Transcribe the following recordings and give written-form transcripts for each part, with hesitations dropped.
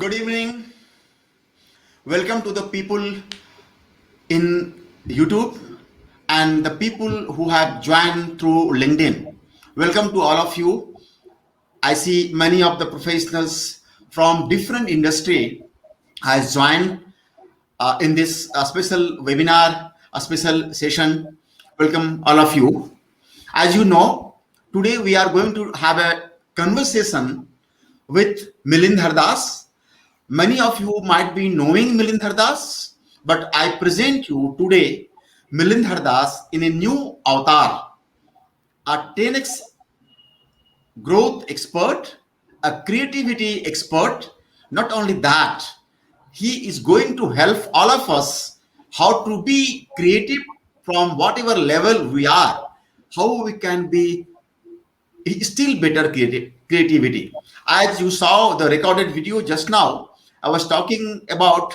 Good evening. Welcome to the people in YouTube and the people who have joined through LinkedIn. Welcome to all of you. I see many of the professionals from different industry has joined in this special webinar, a special session. Welcome all of you. As you know, today we are going to have a conversation with Milind Hardas. Many of you might be knowing Milind Hardas, but I present you today Milind Hardas in a new avatar, a 10x growth expert, a creativity expert. Not only that, he is going to help all of us how to be creative from whatever level we are, how we can be still better creativity. As you saw the recorded video just now, I was talking about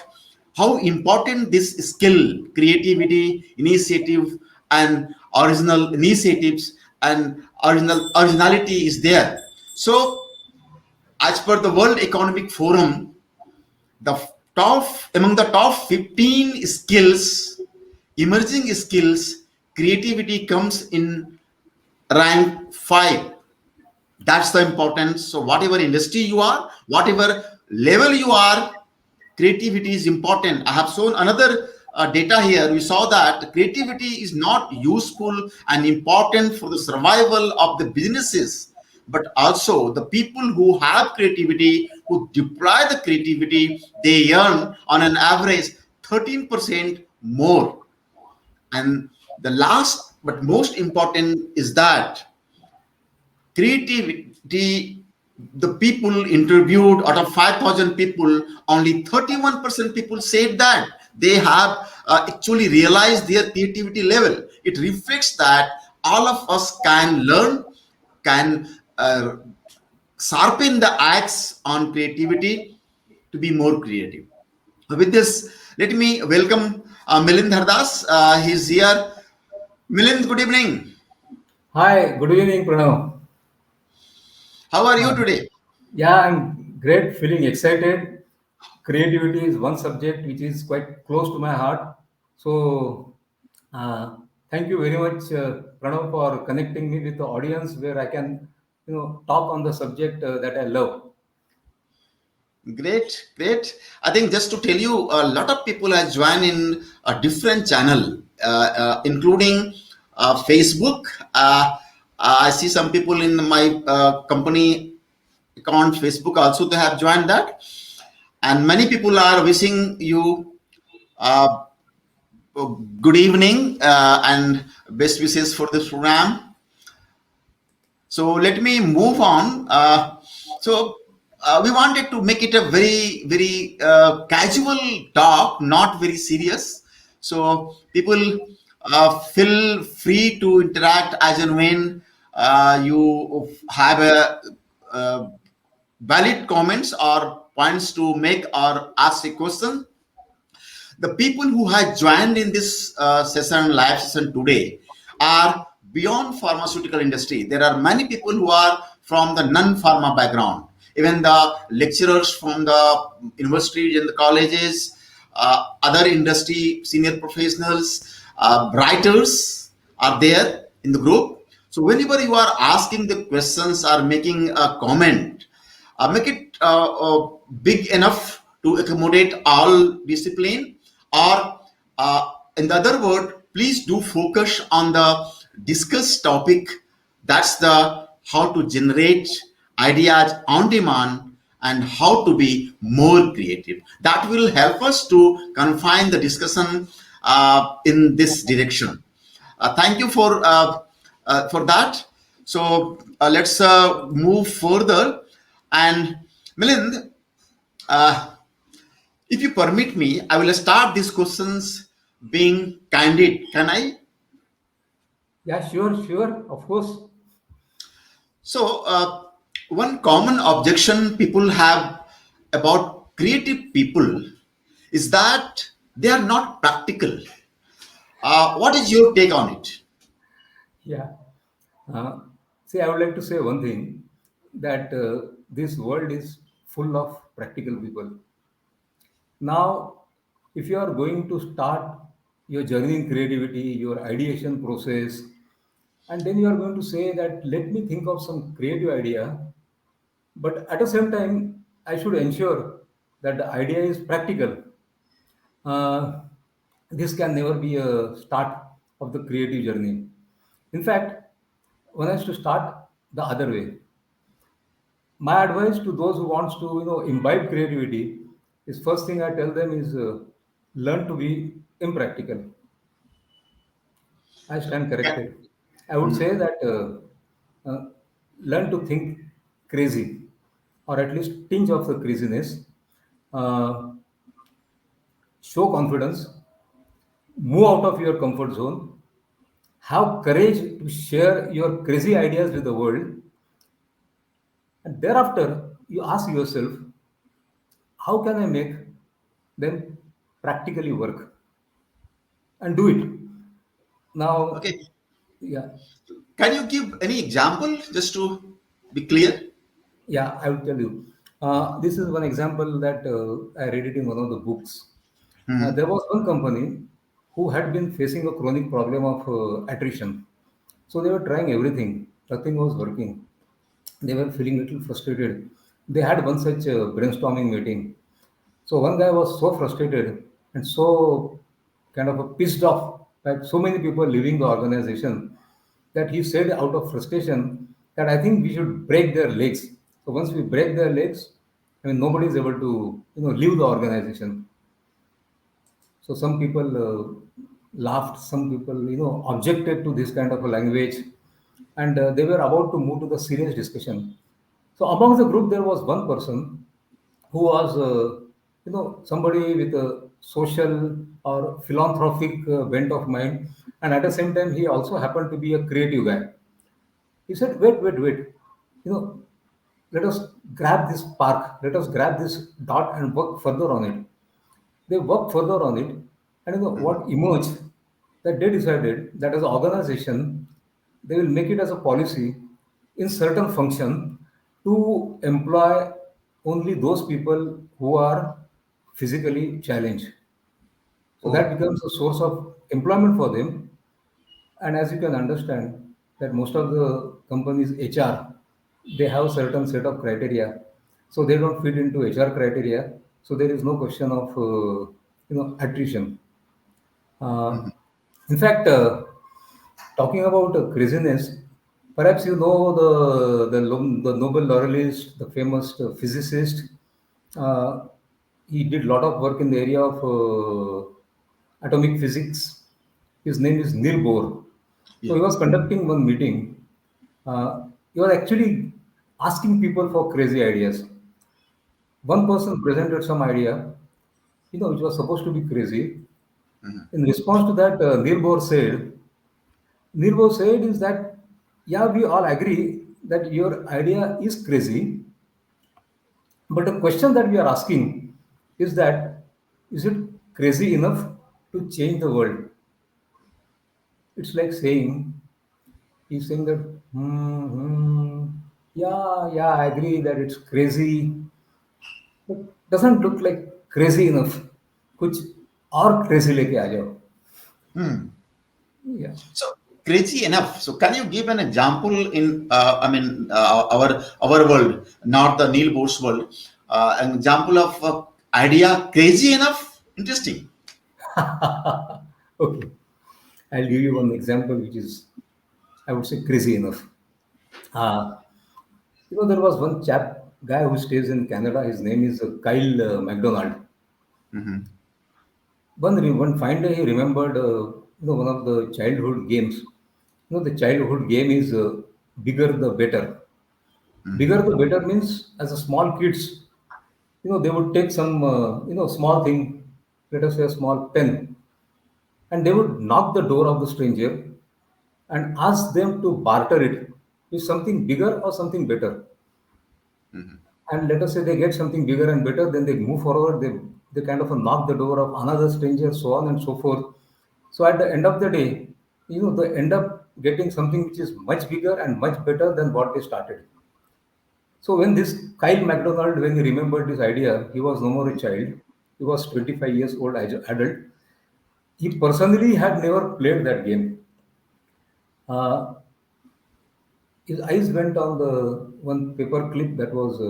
how important this skill, creativity, initiative, and original initiatives and originality is there. So, as per the World Economic Forum, the top among the top 15 skills, emerging skills, creativity comes in rank 5. That's the importance. So whatever industry you are, whatever level you are, creativity is important. I have shown another data here. We saw that creativity is not useful and important for the survival of the businesses, but also the people who have creativity, who deploy the creativity, they earn on an average 13% more. And the last but most important is that creativity, the people interviewed out of 5,000 people, only 31% people said that they have actually realized their creativity level. It reflects that all of us can learn, can sharpen the axe on creativity to be more creative. With this, let me welcome Milind Hardas. He's here. Milind, good evening. Hi, good evening, Pranav. How are you Uh, today? yeah, I'm great, feeling excited. Creativity is one subject which is quite close to my heart. So, uh, thank you very much, Pranav, for connecting me with the audience where I can, talk on the subject that I love. Great, great. I think just to tell you, a lot of people have joined in a different channel, including Facebook. I see some people in my company account, Facebook also they have joined that, and many people are wishing you uh, good evening and best wishes for this program. So let me move on. We wanted to make it a very casual talk, not very serious. So people feel free to interact as and when you have a valid comments or points to make or ask a question. The people who have joined in this live session today are beyond pharmaceutical industry. There are many people who are from the non-pharma background, even the lecturers from the universities and the colleges, other industry senior professionals, writers are there in the group. So whenever you are asking the questions or making a comment, make it big enough to accommodate all discipline, or in the other word, please do focus on the discussed topic. That's the how to generate ideas on demand and how to be more creative. That will help us to confine the discussion in this direction. Thank you for that. So let's move further. And Milind, uh, if you permit me, I will start these questions being candid. Can I? Yeah, sure, of course. So, one common objection people have about creative people is that they are not practical. What is your take on it? Yeah. See, I would like to say one thing that this world is full of practical people. Now, if you are going to start your journey in creativity, your ideation process, and then you are going to say that let me think of some creative idea, but at the same time, I should ensure that the idea is practical. Uh, this can never be a start of the creative journey. In fact, one has to start the other way. My advice to those who wants to imbibe creativity is first thing I tell them is learn to be impractical. I stand Yeah. corrected. I would say that learn to think crazy, or at least tinge of the craziness. Uh, show confidence, move out of your comfort zone, have courage to share your crazy ideas with the world, and thereafter you ask yourself, how can I make them practically work, and do it. Now, Okay. yeah, Can you give any example just to be clear? yeah, I will tell you. This is one example that I read it in one of the books. There was one company who had been facing a chronic problem of attrition. So they were trying everything, nothing was working. They were feeling little frustrated. They had one such brainstorming meeting. So one guy was so frustrated and so kind of pissed off by so many people leaving the organization that he said out of frustration that I think we should break their legs. So once we break their legs, I mean nobody is able to leave the organization. So some people laughed, some people objected to this kind of a language, and they were about to move to the serious discussion. So among the group, there was one person who was, somebody with a social or philanthropic bent of mind, and at the same time, he also happened to be a creative guy. He said, "Wait, wait, wait! You know, let us grab this spark, let us grab this dot and work further on it." They worked further on it, and what emerged that they decided that as an organization, they will make it as a policy in certain function to employ only those people who are physically challenged. So that Oh. becomes a source of employment for them. And as you can understand, that most of the companies HR, they have certain set of criteria, so they don't fit into HR criteria. So there is no question of attrition. Uh, in fact, talking about craziness, perhaps you know the Nobel laureate, the famous physicist. Uh, he did a lot of work in the area of atomic physics. His name is Neil Bohr. So Yeah. he was conducting one meeting. He was actually asking people for crazy ideas. One person presented some idea, which was supposed to be crazy. In response to that, Neil Bohr said is that, yeah, we all agree that your idea is crazy, but the question that we are asking is that, is it crazy enough to change the world? It's like saying, he's saying that, yeah, yeah, I agree that it's crazy, but doesn't look like crazy enough. कुछ और crazy लेके आ जाओ. Yeah. So crazy enough. So can you give an example in, I mean, our world, not the Neil Bohr's world, an example of idea crazy enough? Interesting. Okay. I'll give you one example which is, I would say, crazy enough. Uh, there was one chap, guy who stays in Canada. His name is Kyle McDonald. One fine day, he remembered, one of the childhood games. The childhood game is bigger the better. Bigger the better means as a small kids, they would take some, small thing, let us say a small pen, and they would knock the door of the stranger and ask them to barter it with something bigger or something better. And let us say they get something bigger and better, then they move forward, they kind of knock the door of another stranger, so on and so forth. So at the end of the day, they end up getting something which is much bigger and much better than what they started. So when this Kyle MacDonald, when he remembered this idea, he was no more a child. He was 25 years old adult. He personally had never played that game. Uh, his eyes went on the one paper clip that was,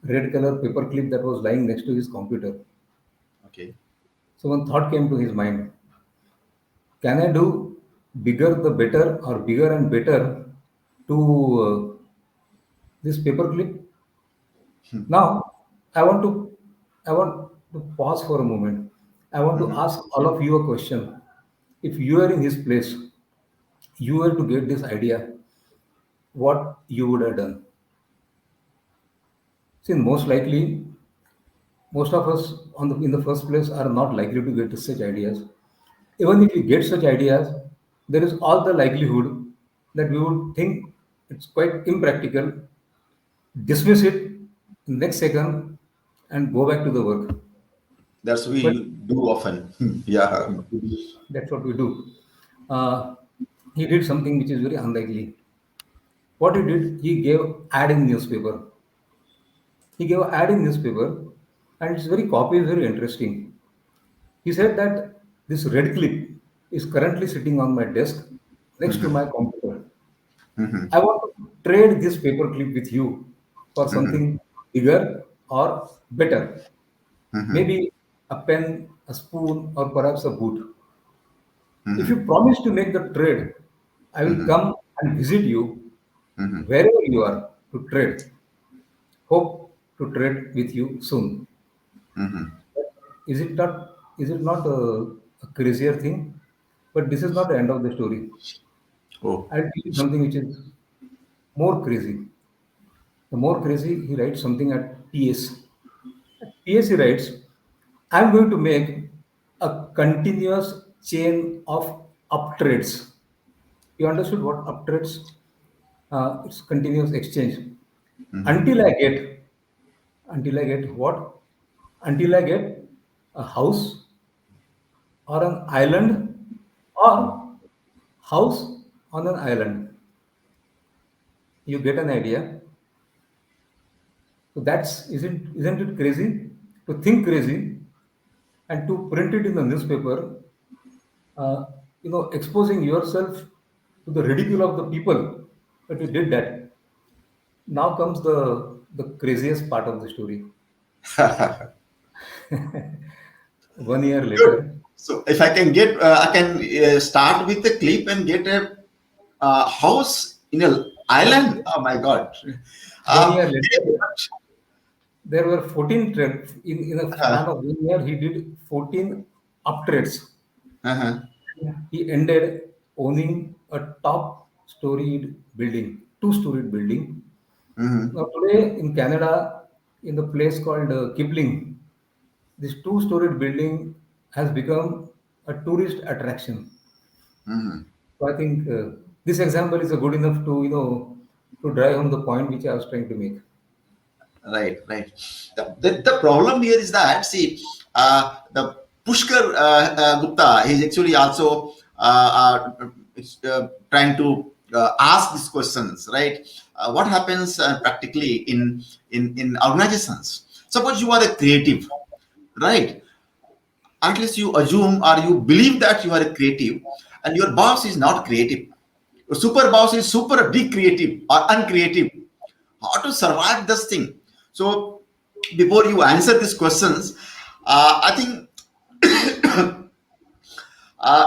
red color paper clip that was lying next to his computer. Okay. So one thought came to his mind: can I do bigger the better, or bigger and better to this paper clip? Now, I want to I want to pause for a moment. I want to Mhm. ask all of you a question. If you are in his place, you were to get this idea, what you would have done? See, most likely, most of us in the first place are not likely to get such ideas. Even if we get such ideas, there is all the likelihood that we would think it's quite impractical, dismiss it next second, and go back to the work. That's But we do often. Yeah. that's what we do. Uh, he did something which is very unlikely. What he did, he gave ad in newspaper. He gave ad in newspaper, and its very copy is very interesting. He said that this red clip is currently sitting on my desk next to my computer. I want to trade this paper clip with you for something bigger or better. Maybe a pen, a spoon, or perhaps a boot. If you promise to make the trade, I will come and visit you wherever you are to trade. Hope to trade with you soon. Is it not a crazier thing? But this is not the end of the story. Oh. I'll tell you something which is more crazy. The more crazy, he writes something at PS. At PS, he writes, I'm going to make a continuous chain of uptrades. You understood what uptrades? It's continuous exchange. Until I get, until I get what? Until I get a house or an island or house on an island. You get an idea. So that's isn't it crazy to think crazy and to print it in the newspaper? Exposing yourself to the ridicule of the people that you did that. Now comes the craziest part of the story. 1 year Good. later, So if I can get, I can start with the clip and get a house in a island. Oh my God. one Uh, year later, there were 14 trades. In a span of 1 year, he did 14 up trades. uh-huh. He ended owning a top storied building, two-storied building. Now today in Canada, in the place called Kipling, this two-storied building has become a tourist attraction. So I think this example is a good enough to to drive home the point which I was trying to make. Right, right. The problem here is that, see, the Pushkar Gupta, he's actually also trying to ask these questions, right? What happens practically in organizations? Suppose you are a creative, right? Unless you assume or you believe that you are a creative and your boss is not creative, your super boss is super decreative or uncreative, how to survive this thing? So before you answer these questions, I think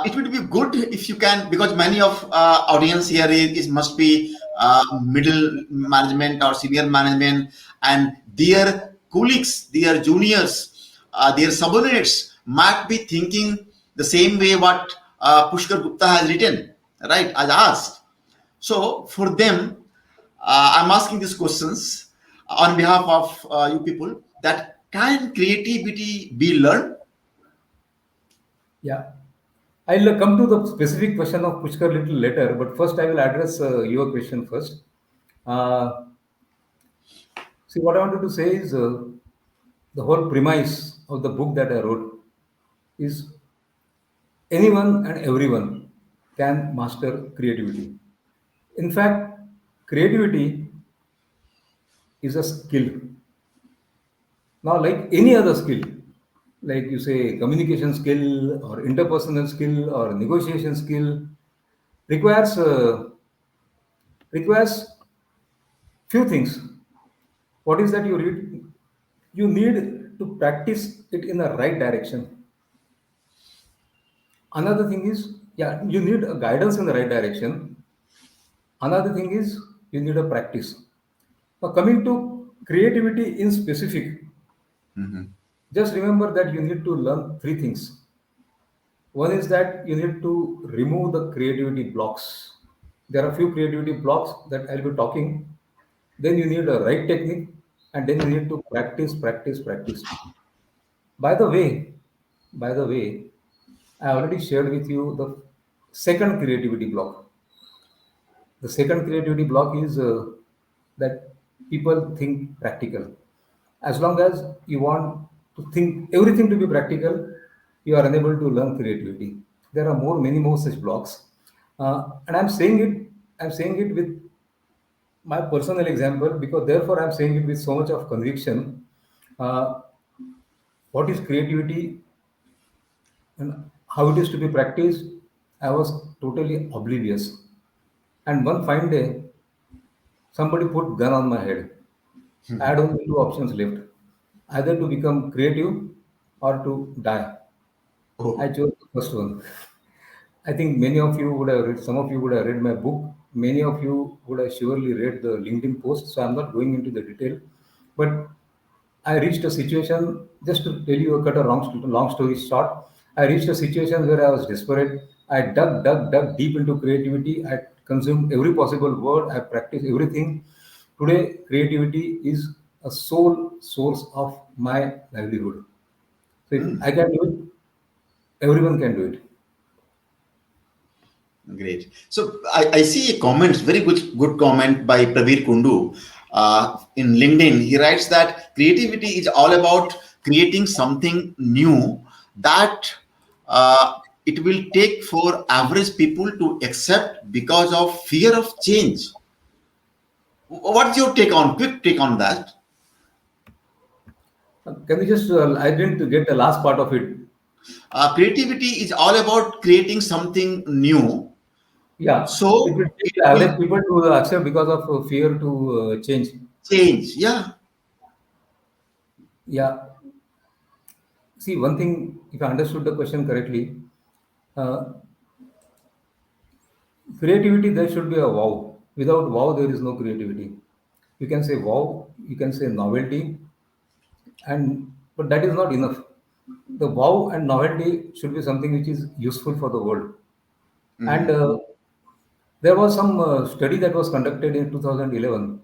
it would be good if you can, because many of audience here is must be middle management or senior management, and their colleagues, their juniors, their subordinates might be thinking the same way what Pushkar Gupta has written, right, as asked. So for them, I'm asking these questions on behalf of you people, that can creativity be learned? Yeah, I'll come to the specific question of Pushkar little later, but first I will address your question first. Uh, See, what I wanted to say is the whole premise of the book that I wrote is anyone and everyone can master creativity. In fact, creativity is a skill. Now, like any other skill, like you say, communication skill or interpersonal skill or negotiation skill, requires requires few things. What is that you read? You need to practice it in the right direction. Another thing is, yeah, you need a guidance in the right direction. Another thing is, you need a practice. Now, coming to creativity in specific, Mhm. just remember that you need to learn three things. One is that you need to remove the creativity blocks. There are few creativity blocks that I'll be talking. Then you need a right technique, and then you need to practice, practice, practice. By the way, by the way, I already shared with you the second creativity block. The second creativity block is that people think practical. As long as you want to think everything to be practical, you are unable to learn creativity. There are many more such blocks, and I'm saying it with my personal example because therefore I'm saying it with so much of conviction. Uh, what is creativity and how it is to be practiced? I was totally oblivious. And one fine day, somebody put gun on my head. I had only two options left, either to become creative or to die. I Oh, chose the first one. I think many of you would have read, some of you would have read my book. Many of you would have surely read the LinkedIn post. So I'm not going into the detail. But I reached a situation, just to tell you, cut a long story short, I reached a situation where I was desperate. I dug deep into creativity. I consumed every possible word. I practiced everything. Today, creativity is a sole source of my livelihood. So if I can do it, everyone can do it. great. So I see a comment, very good comment by Prabir Kundu in LinkedIn. He writes that creativity is all about creating something new that it will take for average people to accept because of fear of change. What's your quick take on that? Can you just, I didn't get the last part of it. Creativity is all about creating something new. Yeah, it will So take it the will average people to accept because of fear to change. change. Yeah. Yeah, see, one thing, if I understood the question correctly, uh, creativity, there should be a wow. Without wow, there is no creativity. You can say wow, you can say novelty, and but that is not enough. The wow and novelty should be something which is useful for the world. And Mhm. there was some study that was conducted in 2011.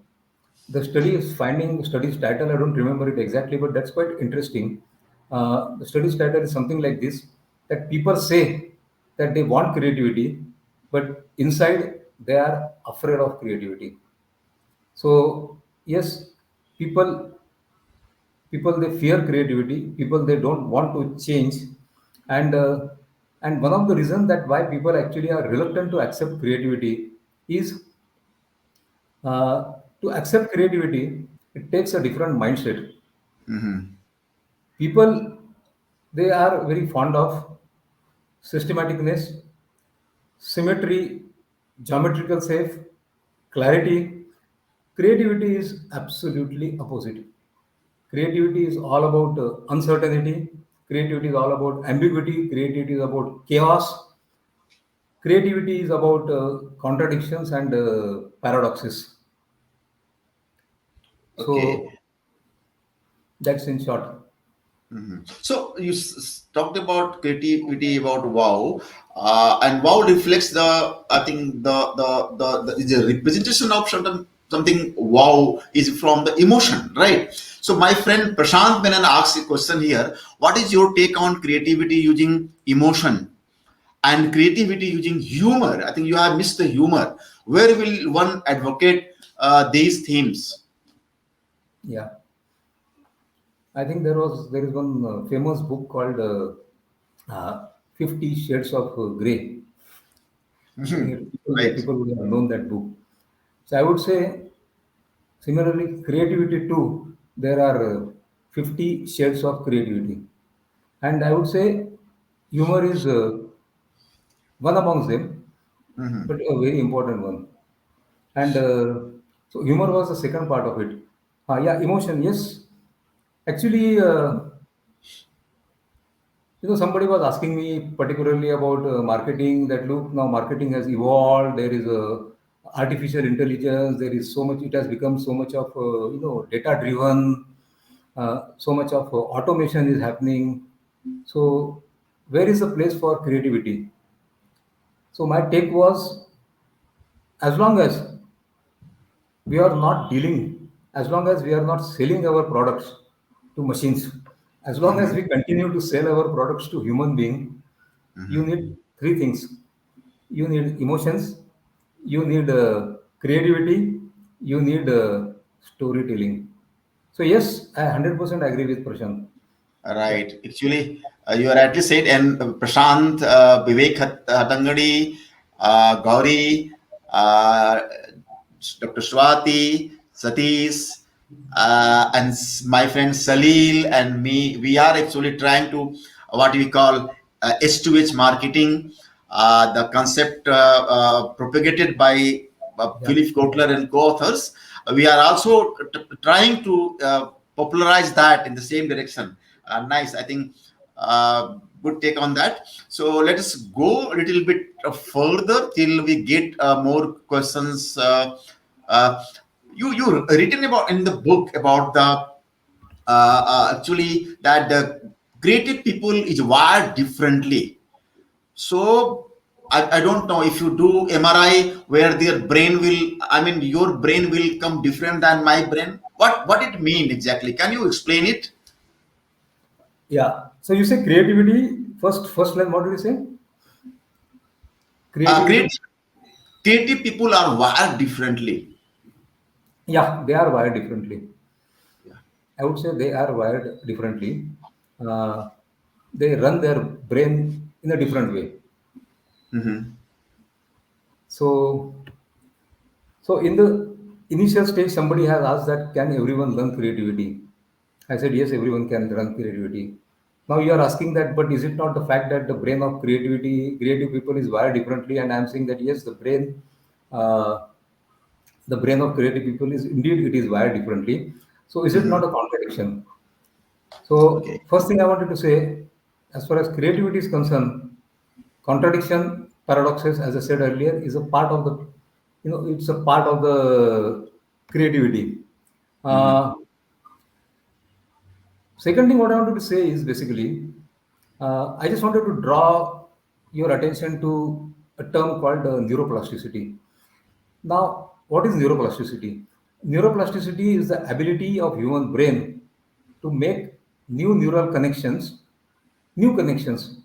The study is finding study's title. I don't remember it exactly, but that's quite interesting. The study's title is something like this: that people say that they want creativity, but inside they are afraid of creativity. So yes, people people they fear creativity. People they don't want to change, and one of the reasons that why people actually are reluctant to accept creativity is to accept creativity, it takes a different mindset. Mhm. People, they are very fond of systematicness, symmetry, geometrical shape, clarity. Creativity is absolutely opposite. Creativity is all about uncertainty. Creativity is all about ambiguity. Creativity is about chaos. Creativity is about contradictions and paradoxes. Okay. So that's in short. So you talked about creativity, about wow, and wow reflects I think is a representation of something. Wow is from the emotion, right? So my friend Prashant Menon asks a question here: what is your take on creativity using emotion and creativity using humor? I think you have missed the humor. Where will one advocate these themes? Yeah. I think there is one famous book called 50 Shades of Grey. I think Right. people would have known that book. So I would say Similarly, creativity too. There are 50 shades of creativity, and I would say humor is one amongst them, but a very important one. And so humor was the second part of it. Yeah, emotion. Yes, actually, somebody was asking me particularly about marketing. That look, now marketing has evolved. There is artificial intelligence. There is so much. It has become so much of data driven. So much of automation is happening. So where is the place for creativity? So my take was, as long as we are not dealing, as long as we are not selling our products to machines, as long as we continue to sell our products to human being, you need three things. You need emotions, you need creativity, you need storytelling. So yes, I 100% agree with Prashant. Yeah. Right. Actually, you are rightly said. And Prashant, Vivek Hatangadi, Gauri, Dr. Swati, Satish, and my friend Salil and me, we are actually trying to what we call S2H marketing, the concept propagated by Yeah. Philip Kotler and co-authors. We are also trying to popularize that in the same direction. Nice, I think. Good take on that. So let us go a little bit further till we get more questions. You written about in the book about the actually that the creative people is wired differently. So I don't know if you do MRI where their brain will, I mean, your brain will come different than my brain. What it mean exactly? Can you explain it? Yeah. So you say creativity first line. What did you say? Creativity. Creative people are wired differently. Yeah, they are wired differently. Yeah. I would say they are wired differently. Uh, they run their brain in a different way. Mm-hmm. So, so in the initial stage, somebody has asked that can everyone learn creativity? I said yes, everyone can learn creativity. Now you are asking that, but is it not the fact that the brain of creative people is wired differently? And I'm saying that yes, uh, the brain of creative people is indeed it is wired differently. So is it Mm-hmm. not a contradiction? So Okay. first thing I wanted to say, as far as creativity is concerned, contradiction, paradoxes, as I said earlier, is a part of the, it's a part of the creativity. Mm-hmm. Uh, Second thing what I wanted to say is basically, I just wanted to draw your attention to a term called neuroplasticity. Now, what is neuroplasticity? Neuroplasticity is the ability of human brain to make new neural connections, new connections,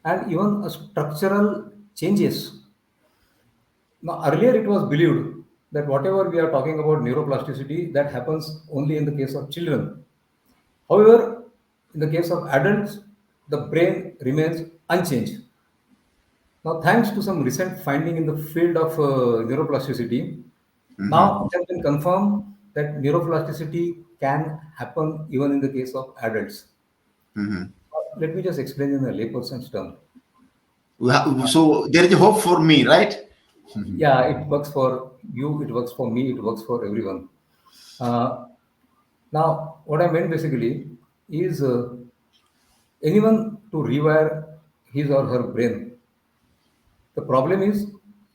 and even structural changes. Now, earlier it was believed that whatever we are talking about neuroplasticity, that happens only in the case of children. However, in the case of adults, the brain remains unchanged. Now, thanks to some recent finding in the field of neuroplasticity, now it has been confirmed that neuroplasticity can happen even in the case of adults. Mm-hmm. Let me just explain in a layperson's term. So there is a hope for me, right? Yeah, it works for you, it works for me, it works for everyone. Uh, Now, what I meant basically is anyone to rewire his or her brain. The problem is,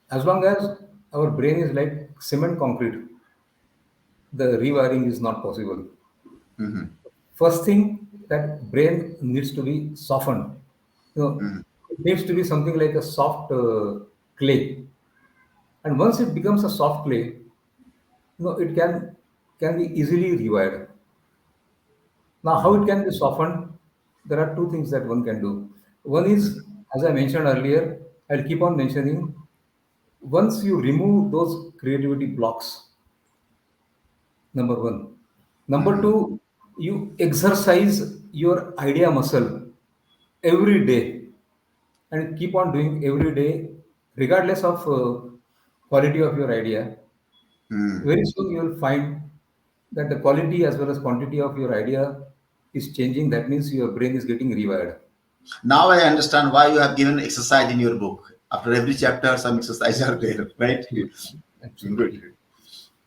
as long as our brain is like cement concrete, the rewiring is not possible. First thing, that brain needs to be softened. It needs to be something like a soft clay. And once it becomes a soft clay, it can be easily rewired. Now, how it can be softened? There are two things that one can do. One is, as I mentioned earlier, I'll keep on mentioning. Once you remove those creativity blocks, number one. Number two, you exercise your idea muscle every day and keep on doing every day, regardless of quality of your idea. Mm-hmm. Very soon you will find. that the quality as well as quantity of your idea is changing. That means your brain is getting rewired. Now I understand why you have given exercise in your book. After every chapter, some exercise are there, right? Absolutely.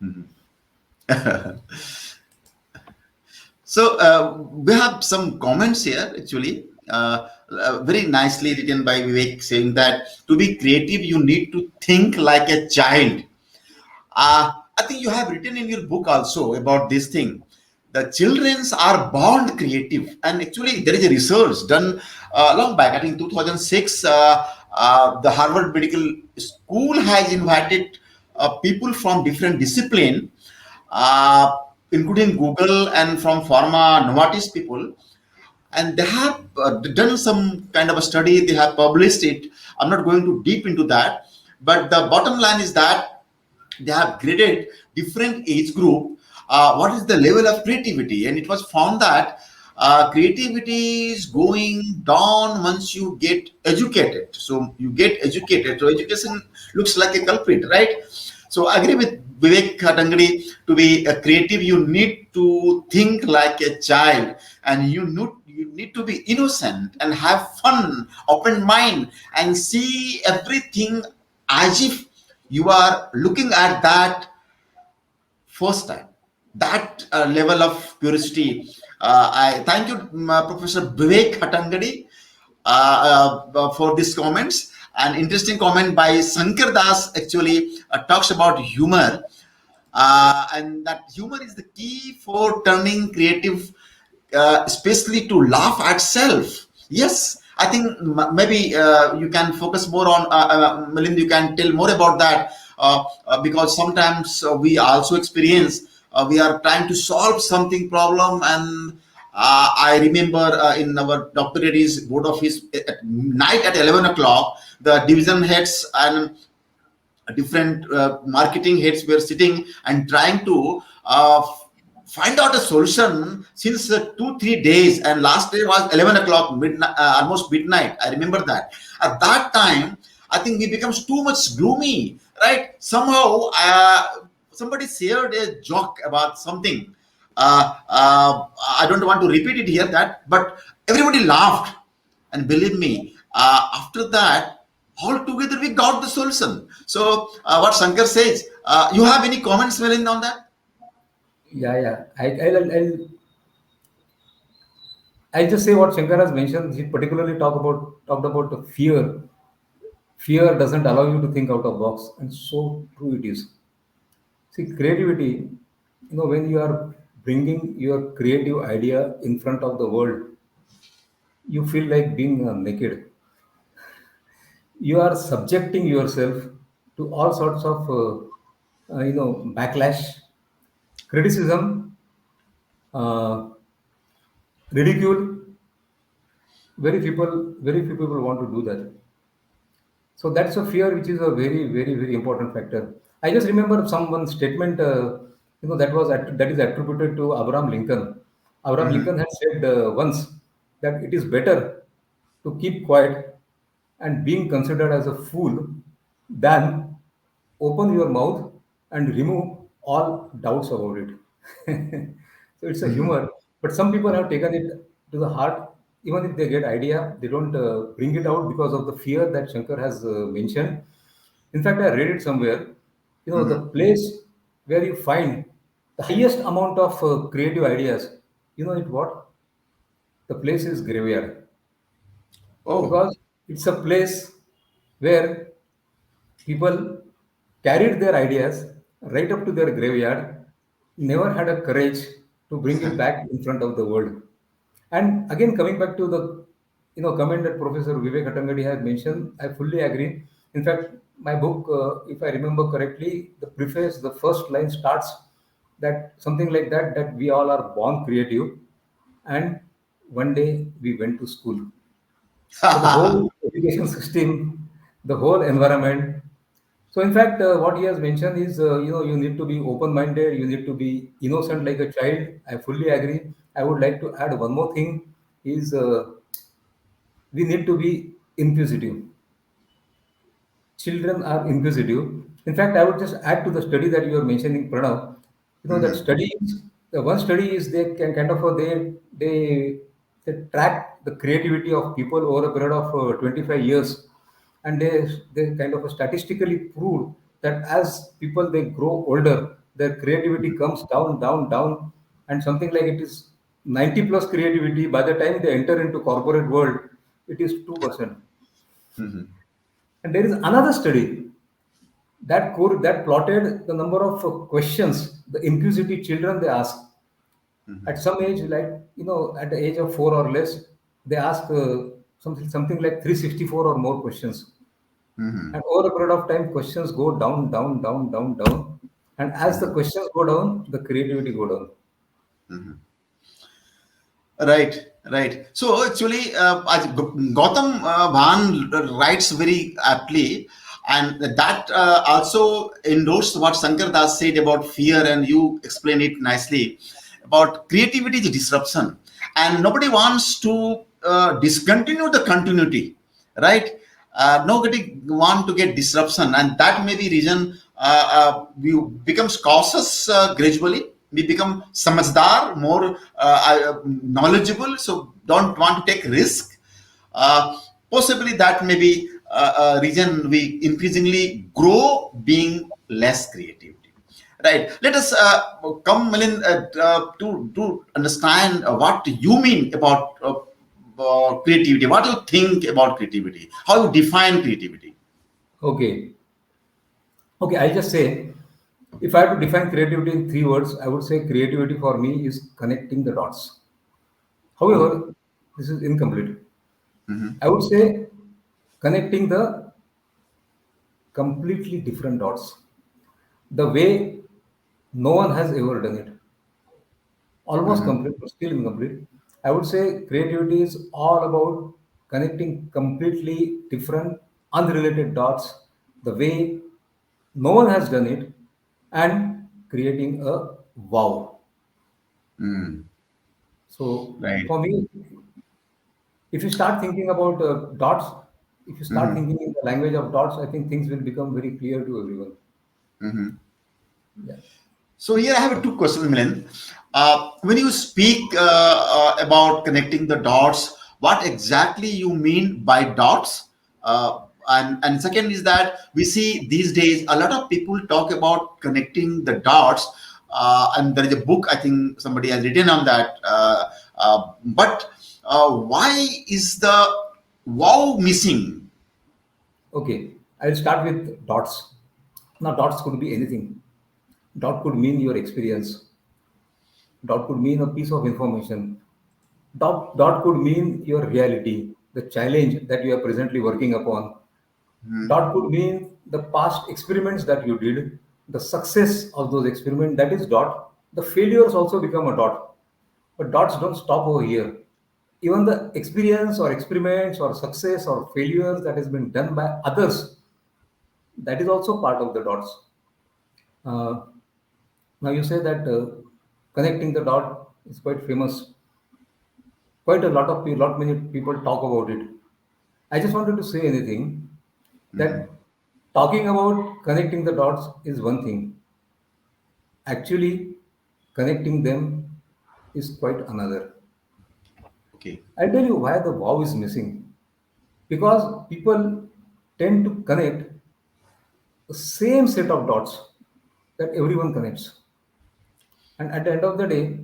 Good. Absolutely. So we have some comments here actually. Very nicely written by Vivek, saying that to be creative, you need to think like a child. I think you have written in your book also about this thing. The childrens are born creative, and actually there is a research done long back. I think 2006. The Harvard Medical School has invited people from different discipline, uh, including Google and from pharma Novartis people, and they have done some kind of a study. They have published it. I'm not going to deep into that, but the bottom line is that they have graded different age group what is the level of creativity, and it was found that creativity is going down once you get educated. So you get educated, so education looks like a culprit, right? So I agree with Vivek Tangadi. To be a creative, you need to think like a child, and you need to be innocent and have fun, open mind, and see everything as if you are looking at that first time. That level of curiosity. I thank you, Professor Vivek Hatangadi, for these comments. An interesting comment by Sankar Das actually talks about humor, and that humor is the key for turning creative, especially to laugh at self. Yes, I think maybe you can focus more on Milind. You can tell more about that, because sometimes we also experience, we are trying to solve something problem, and I remember in our Dr. Reddy's board office at night at 11 o'clock, the division heads and different marketing heads were sitting and trying to find out a solution since 2 3 days, and last day was 11 o'clock midnight, almost midnight. I remember that. At that time, I think we becomes too much gloomy, right? Somehow somebody shared a joke about something. I don't want to repeat it here, that, but everybody laughed, and believe me, after that, all together we got the solution. So, what Shankar says, you have any comments, Melin, on that? Yeah, yeah. I'll just say what Shankar has mentioned. He particularly talked about the fear. Fear doesn't allow you to think out of box, and so true it is. See, creativity, when you are bringing your creative idea in front of the world, you feel like being naked. You are subjecting yourself to all sorts of, backlash, criticism, uh, ridicule. Very few people want to do that. So that's a fear, which is a very important factor. I just remember someone statement, that is attributed to Abraham Lincoln. Abraham Mhm. Lincoln had said once that it is better to keep quiet and being considered as a fool than open your mouth and remove all doubts about it. So it's a Mhm. humor, but some people have taken it to the heart. Even if they get idea, they don't bring it out because of the fear that Shankar has mentioned. In fact, I read it somewhere. The Mhm. place where you find the highest amount of creative ideas. It what? The place is graveyard, Oh. because it's a place where people carried their ideas right up to their graveyard, never had a courage to bring it back in front of the world. And again, coming back to the comment that Professor Vivek Hatangadi has mentioned, I fully agree. In fact, my book, if I remember correctly, the preface, the first line starts that something like that we all are born creative, and one day we went to school. So the whole education system, the whole environment. So in fact, what he has mentioned is, you need to be open-minded, you need to be innocent like a child. I fully agree. I would like to add one more thing: is we need to be inquisitive. Children are inquisitive. In fact, I would just add to the study that you are mentioning, Pranav. that Mhm. studies, the one study is they can kind of they they track the creativity of people over a period of 25 years, and they kind of statistically proved that as people they grow older, their creativity comes down, down, down, and something like it is 90 plus creativity by the time they enter into corporate world, it is 2%. Mhm. And there is another study that plotted the number of questions the inquisitive children they ask at some age, like at the age of 4 or less, they ask something like 364 or more questions, Mhm. and over a period of time questions go down, down, down, down, down, and as the Mhm. questions go down, the creativity go down. Mhm. Right, right. So actually, as Gautam Bhan writes very aptly, and that also endorsed what Shankar Das said about fear, and you explain it nicely about creativity is disruption, and nobody wants to discontinue the continuity, right? Nobody want to get disruption, and that may be reason we becomes cautious gradually. We become samajhdar, more knowledgeable, so don't want to take risk. Possibly that may be a reason we increasingly grow being less creativity. Right. Let us come, Milind, to understand what you mean about creativity. What do you think about creativity? How you define creativity? Okay, okay, I'll just say, if I have to define creativity in 3 words, I would say creativity for me is connecting the dots. Oh. However, this is incomplete. Mhm. I would say connecting the completely different dots, the way no one has ever done it. Almost Mhm. complete, but still incomplete. I would say creativity is all about connecting completely different, unrelated dots, the way no one has done it, and creating a wow. Mm. So Right. for me, if you start thinking about dots, if you start Mhm. thinking in the language of dots, I think things will become very clear to everyone. Mhm. Yeah. So here I have two questions, Milind. When you speak about connecting the dots, what exactly you mean by dots? And second is that we see these days a lot of people talk about connecting the dots, and there is a book I think somebody has written on that. But why is the wow missing? Okay. I'll start with dots. Now, dots could be anything. Dot could mean your experience. Dot could mean a piece of information. Dot could mean your reality, the challenge that you are presently working upon. Mhm. Dot could mean the past experiments that you did, the success of those experiments, that is dot. The failures also become a dot. But dots don't stop over here. Even the experience or experiments or success or failures that has been done by others, that is also part of the dots. Uh, Now you say that connecting the dot is quite famous. Quite a lot of people, lot many people talk about it. I just wanted to say anything that talking about connecting the dots is one thing. Actually, connecting them is quite another. Okay. I'll tell you why the wow is missing. Because people tend to connect the same set of dots that everyone connects. And at the end of the day,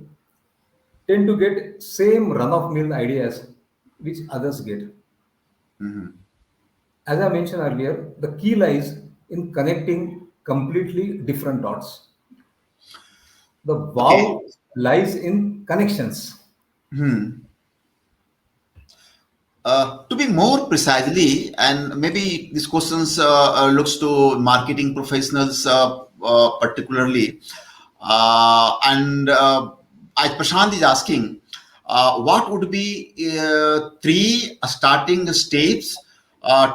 tend to get same run of mill ideas which others get. Mhm. As I mentioned earlier, the key lies in connecting completely different dots. The Okay. wow lies in connections. Hmm. To be more precisely, and maybe this questions looks to marketing professionals particularly, and as Prashant is asking, what would be three starting steps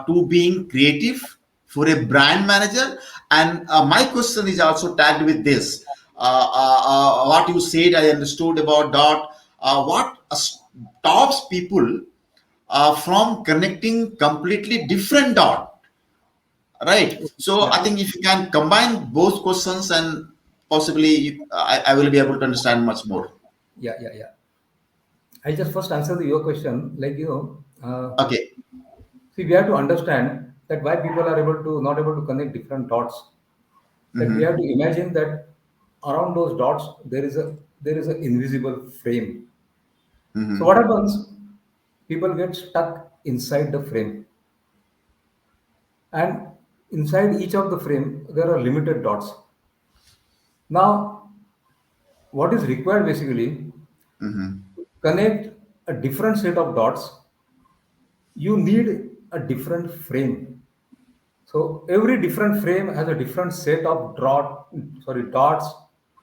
to being creative for a brand manager? And my question is also tagged with this. What you said, I understood about dot. What stops people from connecting completely different dot, right? So I Yeah. think if you can combine both questions and possibly I will be able to understand much more. Yeah, yeah, yeah. I just first answer your question. Like, Okay. see, we have to understand that why people are able to not able to connect different dots. That we have Mm-hmm. to imagine that around those dots there is an invisible frame. So Mm-hmm. what happens? People get stuck inside the frame, and inside each of the frame there are limited dots. Now, what is required basically Mm-hmm. connect a different set of dots, you need a different frame. So every different frame has a different set of dots,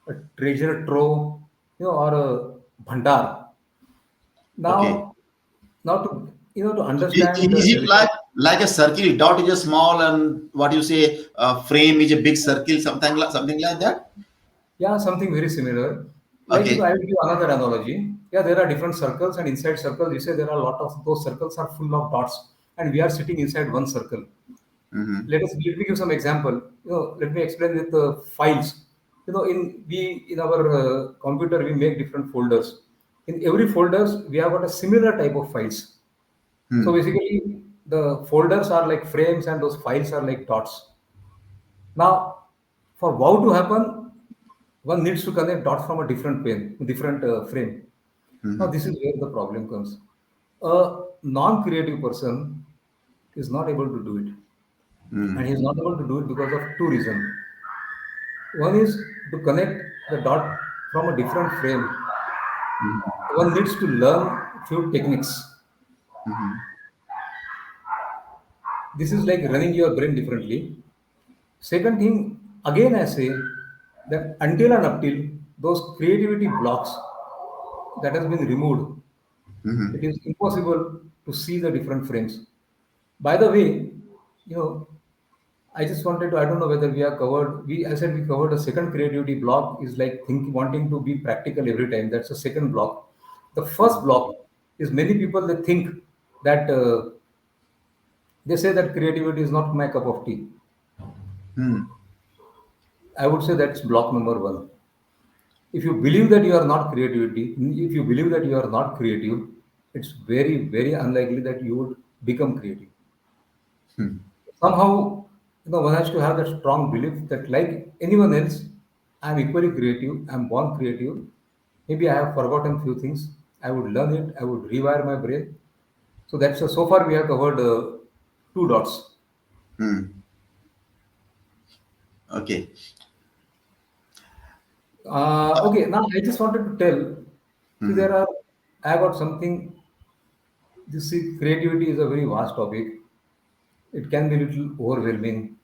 a treasure trove, or a bhandar. Okay. Now to to understand Is it everything. like a circle? Dot is a small, and what you say, frame is a big circle, something like that. Yeah, something very similar. Like, I Okay. will give another analogy. Yeah, there are different circles, and inside circles, you say there are a lot of those circles are full of dots, and we are sitting inside one circle. Mm-hmm. Let me give some example. Let me explain with files. In our computer we make different folders. In every folders we have got a similar type of files. So Hmm. basically the folders are like frames and those files are like dots. Now, for wow to happen, one needs to connect dots from a different frame. Now, Mm-hmm. this is where the problem comes. A non-creative person is not able to do it, and he is not able to do it because of two reasons. One is to connect the dot from a different frame. One needs to learn few techniques. Mm-hmm. This is like running your brain differently. Second thing, again I say that until and up till those creativity blocks that has been removed, it Mm-hmm. is impossible to see the different frames. By the way, you know, I just wanted to, I don't know whether we are covered. I said we covered a second creativity block is like wanting to be practical every time. That's the second block. The first block is many people they think that they say that creativity is not my cup of tea. Mm-hmm. I would say that's block number one. If you believe that you are not creativity, if you believe that you are not creative, it's very very unlikely that you would become creative. Somehow, one has to have that strong belief that like anyone else, I'm equally creative, I'm born creative. Maybe I have forgotten few things, I would learn it, I would rewire my brain. So that's so far we have covered two dots. Hmm. Okay. Okay, now I just wanted to tell, see there Mm-hmm. are, I got something. This see, creativity is a very vast topic. It can be a little overwhelming.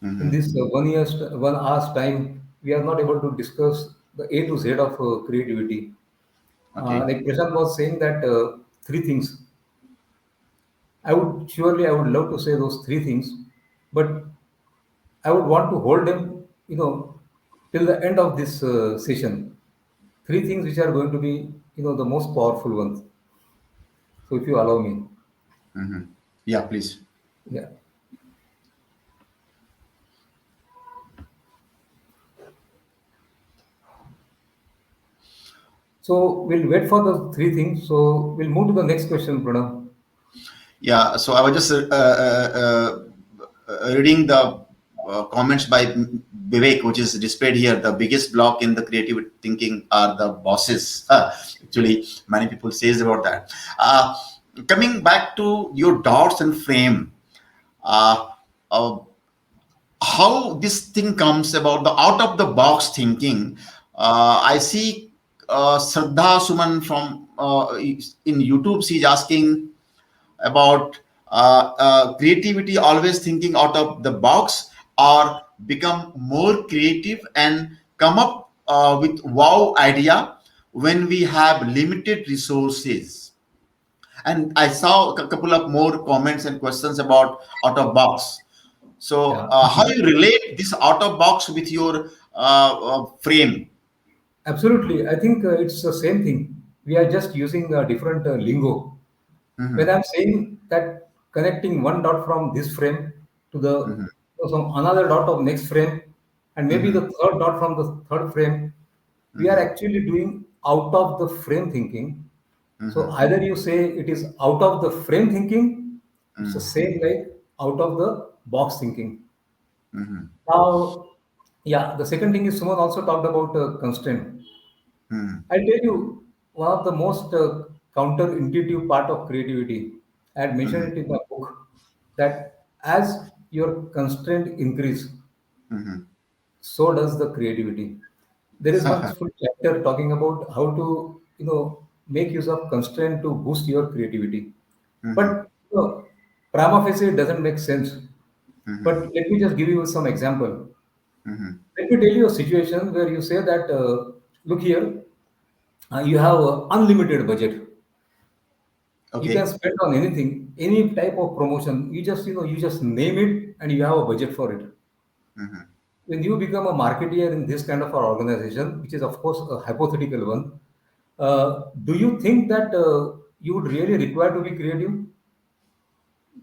In Mm-hmm. this 1 hour's time, we are not able to discuss the A to Z of creativity. Okay. Like Prashant was saying that three things. I would love to say those three things, but I would want to hold them, till the end of this session. Three things which are going to be, the most powerful ones. So if you allow me, Mm-hmm. Yeah, please. yeah. So we'll wait for those three things. So we'll move to the next question, Pranav. Yeah, so I was just reading the comments by Vivek, which is displayed here. The biggest block in the creative thinking are the bosses. Actually, many people says about that. Coming back to your dots and frame, uh, uh, how this thing comes about the out of the box thinking. I see Shraddha Suman from in YouTube. She's asking about creativity, always thinking out of the box, or become more creative and come up with wow idea when we have limited resources. And I saw a couple of more comments and questions about out of box. So Yeah, how you relate this out of box with your frame? absolutely. I think it's the same thing. We are just using a different lingo. When Hmm. I'm saying that connecting one dot from this frame to the Hmm. to some another dot of next frame, And maybe the Mm-hmm. third dot from the third frame, we are Mm-hmm. actually doing out of the frame thinking. So Mm-hmm. either you say it is out of the frame thinking, it's the same like out of the box thinking. Mm-hmm. Now, yeah, the second thing is someone also talked about constraint. Mm-hmm. I'll tell you one of the most counterintuitive part of creativity. I had mentioned it in the book that as your constraint increase, Mm-hmm. so does the creativity. There is one full chapter talking about how to, make use of constraint to boost your creativity. Mm-hmm. But prima facie it doesn't make sense. Mm-hmm. But let me just give you some example. Mm-hmm. Let me tell you a situation where you say that, look here, you have unlimited budget. You can Okay. spend on anything, any type of promotion. You just name it and you have a budget for it. Mm-hmm. When you become a marketeer in this kind of an organization, which is of course a hypothetical one, do you think that you would really require to be creative?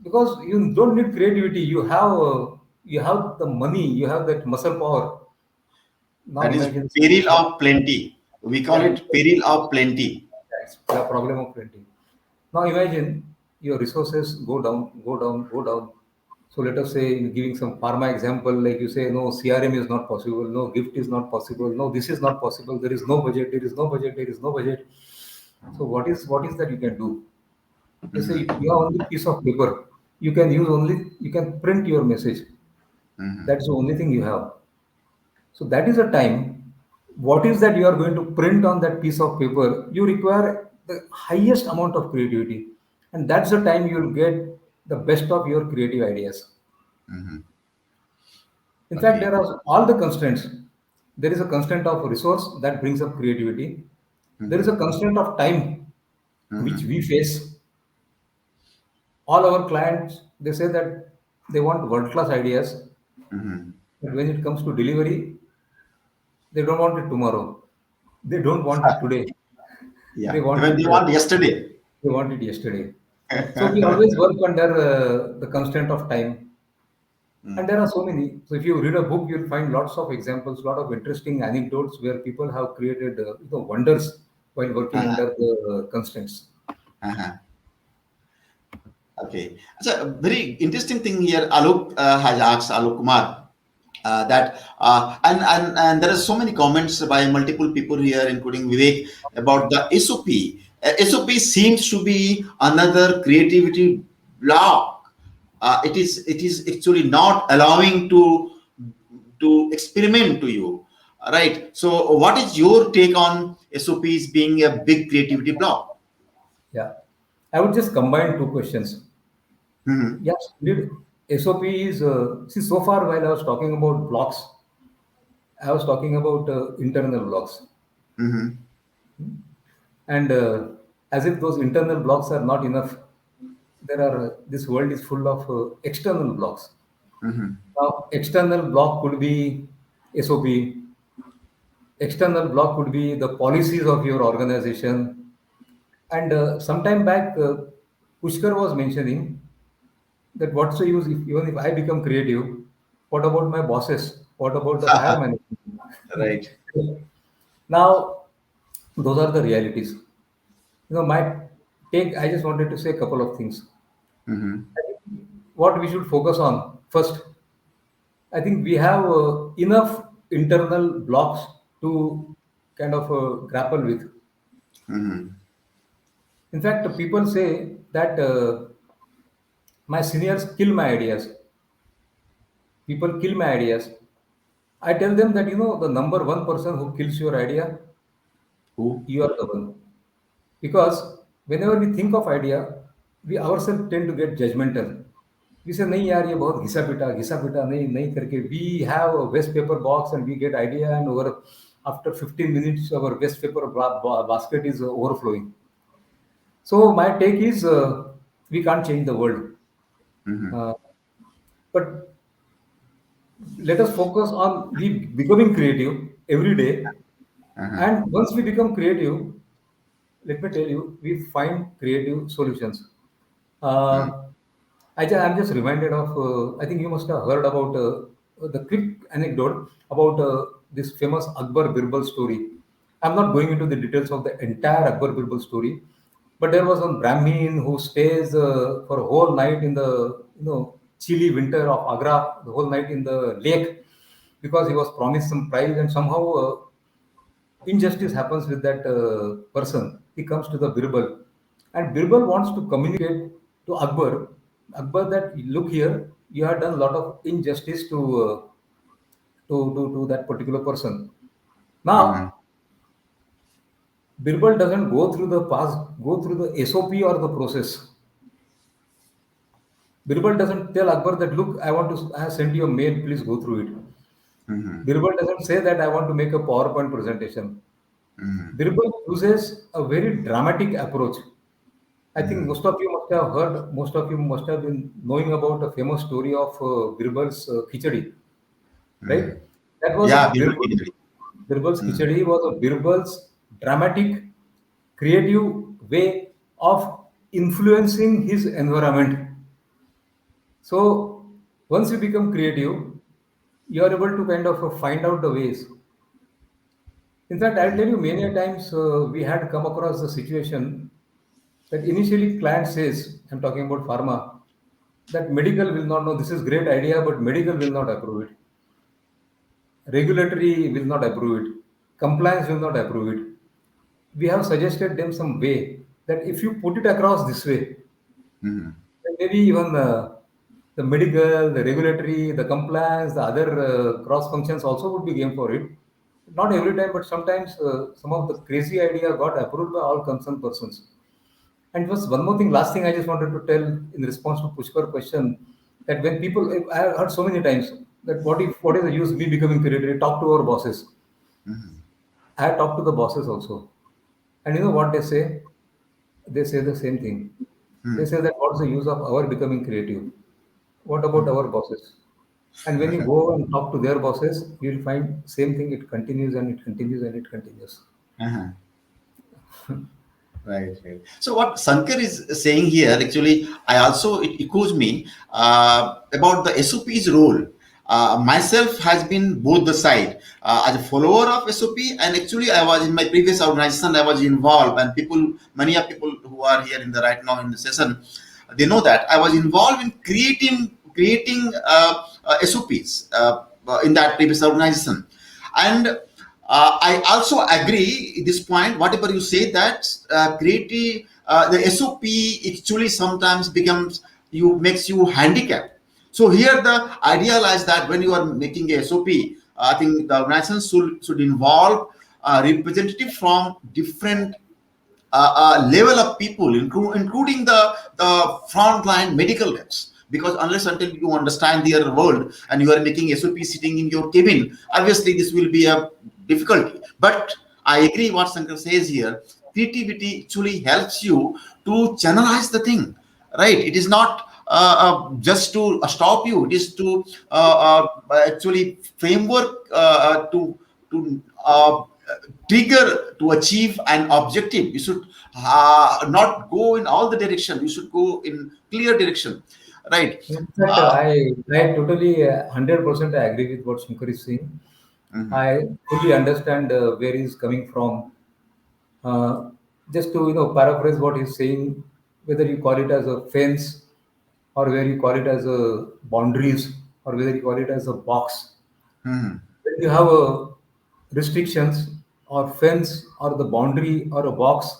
Because you don't need creativity. You have the money. You have that muscle power. Now That is imagine peril of plenty. We call yeah, it peril of plenty. that's the problem of printing. Now imagine your resources go down, go down, go down. So let us say in giving some pharma example, like you say, no, CRM is not possible, no gift is not possible, no, this is not possible, there is no budget, there is no budget, there is no budget. So what is that you can do? Let's say Mm-hmm. you have only piece of paper. You can print your message. Mm-hmm. That's the only thing you have. So that is a time. What is that you are going to print on that piece of paper? You require the highest amount of creativity, and that's the time you will get the best of your creative ideas. Mm-hmm. In fact, Okay. there are all the constraints. There is a constraint of resource that brings up creativity. There is Mm-hmm. a constraint of time which Mm-hmm. we face. All our clients they say that they want world class ideas, Mm-hmm. but when it comes to delivery, they don't want it tomorrow. They don't want it today. They Yeah. want Even it. they want yesterday. They want it yesterday. So we always work under the constraint of time, and there are so many. So if you read a book, you'll find lots of examples, lot of interesting anecdotes where people have created wonders while working Uh-huh. under the constraints. Uh-huh. Okay. So a very interesting thing here, Alok has asked Alok Kumar that and there are so many comments by multiple people here, including Vivek, about the SOP. SOP seems to be another creativity block. It is actually not allowing to experiment to you, right? So, what is your take on SOPs being a big creativity block? Yeah, I would just combine two questions. Hmm. Yes, indeed, SOP is see so far while I was talking about blocks, I was talking about internal blocks. Hmm. And as if those internal blocks are not enough, this world is full of external blocks. Hmm. Now, external block could be SOP. External block could be the policies of your organization. And sometime back, Pushkar was mentioning that what's the use if even if I become creative, what about my bosses? What about the higher management? Right. Now, those are the realities. My take. I just wanted to say a couple of things. Hmm. What we should focus on first, I think we have enough internal blocks to kind of grapple with. Hmm. In fact, people say that my seniors kill my ideas. People kill my ideas. I tell them that the number one person who kills your idea, Who? you are the one. Because whenever we think of idea, we ourselves tend to get judgmental. We say नहीं यार ये बहुत घिसा पिटा नहीं नहीं करके we have a waste paper box and we get idea and over after 15 minutes our waste paper basket is overflowing. So my take is we can't change the world, Hmm. uh, but let us focus on we becoming creative every day. Uh-huh. And once we become creative, let me tell you, we find creative solutions. Mm. Uh, I'm just reminded of, I think you must have heard about the quick anecdote about this famous Akbar Birbal story. I'm not going into the details of the entire Akbar Birbal story, but there was one Brahmin who stays for a whole night in the chilly winter of Agra, the whole night in the lake, because he was promised some prize, and somehow injustice happens with that person. He comes to the Birbal, and Birbal wants to communicate to Akbar, that look here, you have done a lot of injustice to that particular person. Mhm. Now, Birbal doesn't go through the SOP or the process. Birbal doesn't tell Akbar that, look, I have sent you a mail, please go through it. Mhm. Birbal doesn't say that I want to make a PowerPoint presentation. Mhm. Birbal uses a very dramatic approach. I think Mhm. most of you must have been knowing about the famous story of Birbal's Khichdi, right? Mhm. That was a Yeah, Birbal Khichdi. Birbal's Mhm. Khichdi was a Birbal's dramatic, creative way of influencing his environment. So once you become creative, you are able to kind of find out the ways. In fact, I'll tell you many a times we had come across the situation that initially client says, I'm talking about pharma, that medical will not know this is great idea, but medical will not approve it. Regulatory will not approve it. Compliance will not approve it. We have suggested them some way that if you put it across this way, Mhm. then maybe even the medical, the regulatory, the compliance, the other cross functions also would be game for it. Not every time, but sometimes some of the crazy idea got approved by all concerned persons. And was one more thing, last thing I just wanted to tell in response to Pushkar question, that when people, I have heard so many times that what is the use me becoming creative? Talk to our bosses. Mhm. I have talked to the bosses also, and you know what they say? They say the same thing. They Mhm. say that what's the use of our becoming creative? What about our bosses? And when you go and talk to their bosses, you'll find same thing. It continues and it continues and it continues. Uh-huh. Right, right. So what Sankar is saying here, actually, I also it echoes me about the SOP's role. Myself has been both the side as a follower of SOP, and actually I was in my previous organization. I was involved, and many of people who are here in the right now in the session, they know that I was involved in creating SOPs in that previous organization, and I also agree this point. Whatever you say that creative the SOP actually sometimes becomes you makes you handicapped. So here the idea lies that when you are making a SOP, I think the organization should involve a representative from different level of people, including the frontline medical reps. Because unless until you understand their world and you are making SOP sitting in your cabin, obviously this will be a difficulty. But I agree what Shankar says here. Creativity actually helps you to channelize the thing, right? It is not just to stop you. It is to actually framework to trigger to achieve an objective. You should not go in all the direction. You should go in clear direction, right? In fact, uh, I totally 100% I agree with what Shankar is saying. mhm, I fully understand where he's coming from. Uh, just to paraphrase what he's saying, whether you call it as a fence, or whether you call it as a boundaries, or whether you call it as a box. mhm, When you have a restrictions or fence or the boundary or a box,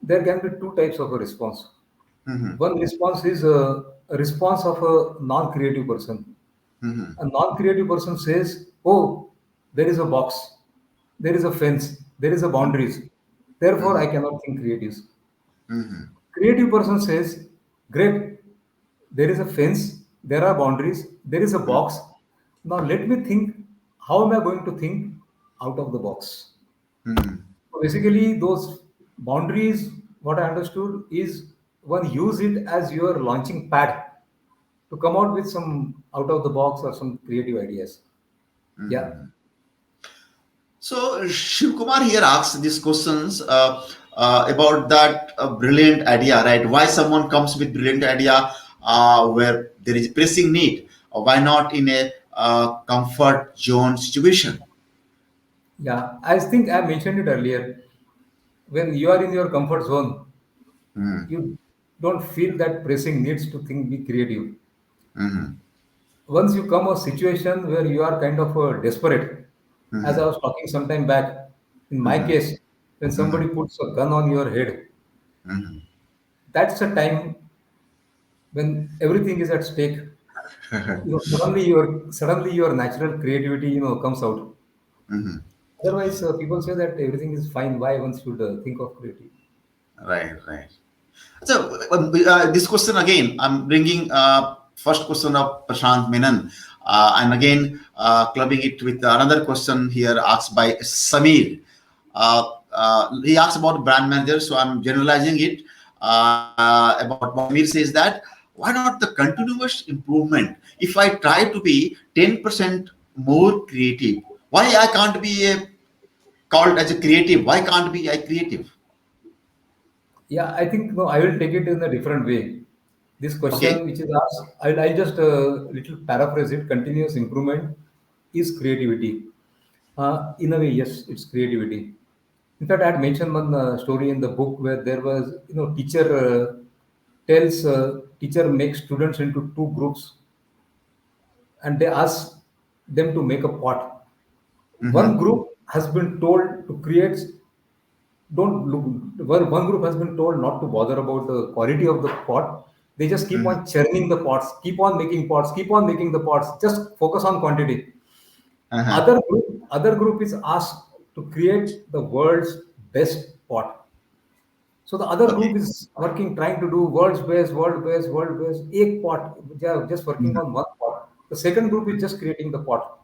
there can be two types of a response. mhm, One response is a response of a non-creative person. mhm, A non-creative person says, "Oh, there is a box, there is a fence, there is a boundaries. Therefore, mhm, I cannot think creatives." mhm, Creative person says, "Great, there is a fence, there are boundaries, there is a box. Now let me think. How am I going to think out of the box?" mhm, So basically, those boundaries, what I understood is one use it as your launching pad to come out with some out of the box or some creative ideas. Yeah. mhm. So Shiv Kumar here asks these questions about that brilliant idea, right? Why someone comes with brilliant idea where there is pressing need? Why not in a a comfort zone situation. Yeah, I think I mentioned it earlier. When you are in your comfort zone, Mhm. you don't feel that pressing needs to think be creative. Mhm. Once you come a situation where you are kind of desperate, as I Mhm. was talking some time back, in my Mhm. case, when somebody Mhm. puts a gun on your head, Mhm. that's a time when everything is at stake. Suddenly your natural creativity, comes out. Mhm. Otherwise, people say that everything is fine. Why one should think of creativity? Right, right. So this question again, I'm bringing first question of Prashant Menon, and again clubbing it with another question here asked by Samir. He asks about brand manager, so I'm generalizing it about what Samir says that why not the continuous improvement? If I try to be 10% more creative, why I can't be called as a creative? Why can't be I creative? Yeah, I think no, I will take it in a different way. This Okay. question, which is asked, I'll just little paraphrase it. Continuous improvement is creativity. In a way, yes, it's creativity. In fact, I had mentioned one story in the book where there was, teacher makes students into two groups and they ask them to make a pot. One Mm-hmm. group has been told to create don't look well, one group has been told not to bother about the quality of the pot. They just keep Mm-hmm. on churning the pots, keep on making pots, keep on making the pots, just focus on quantity. Uh-huh. Other group is asked to create the world's best pot. So the other Okay. group is working, trying to do world best, egg pot. They are just working Mhm. on one pot. The second group is just creating the pot.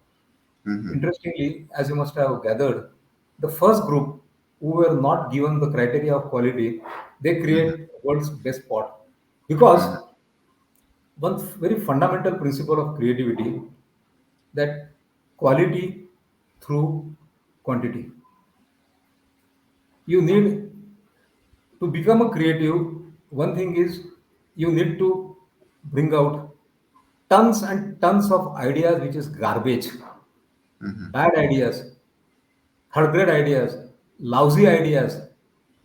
Mhm. Interestingly, as you must have gathered, the first group who were not given the criteria of quality, they Mhm. create world's best pot. Because Mhm. one very fundamental principle of creativity that quality through quantity. You need to become a creative. One thing is you need to bring out tons and tons of ideas, which is garbage, Mhm. bad ideas, third grade ideas, lousy ideas,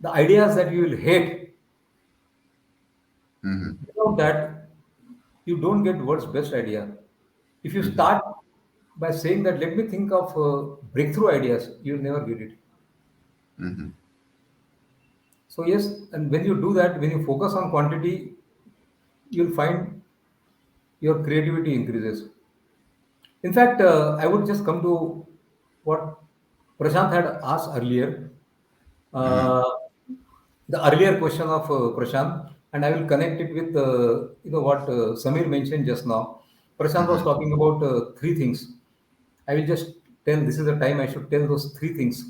the ideas that you will hate. Mhm. Without that, you don't get world's best idea. If you Mhm. start by saying that, let me think of breakthrough ideas, you'll never get it. Mhm. So, yes, and when you do that, when you focus on quantity, you'll find your creativity increases. In fact, I would just come to what Prashant had asked earlier. Mhm. Uh, the earlier question of Prashant, and I will connect it with what Samir mentioned just now. Prashant was Mhm. talking about three things. I will just tell this is the time I should tell those three things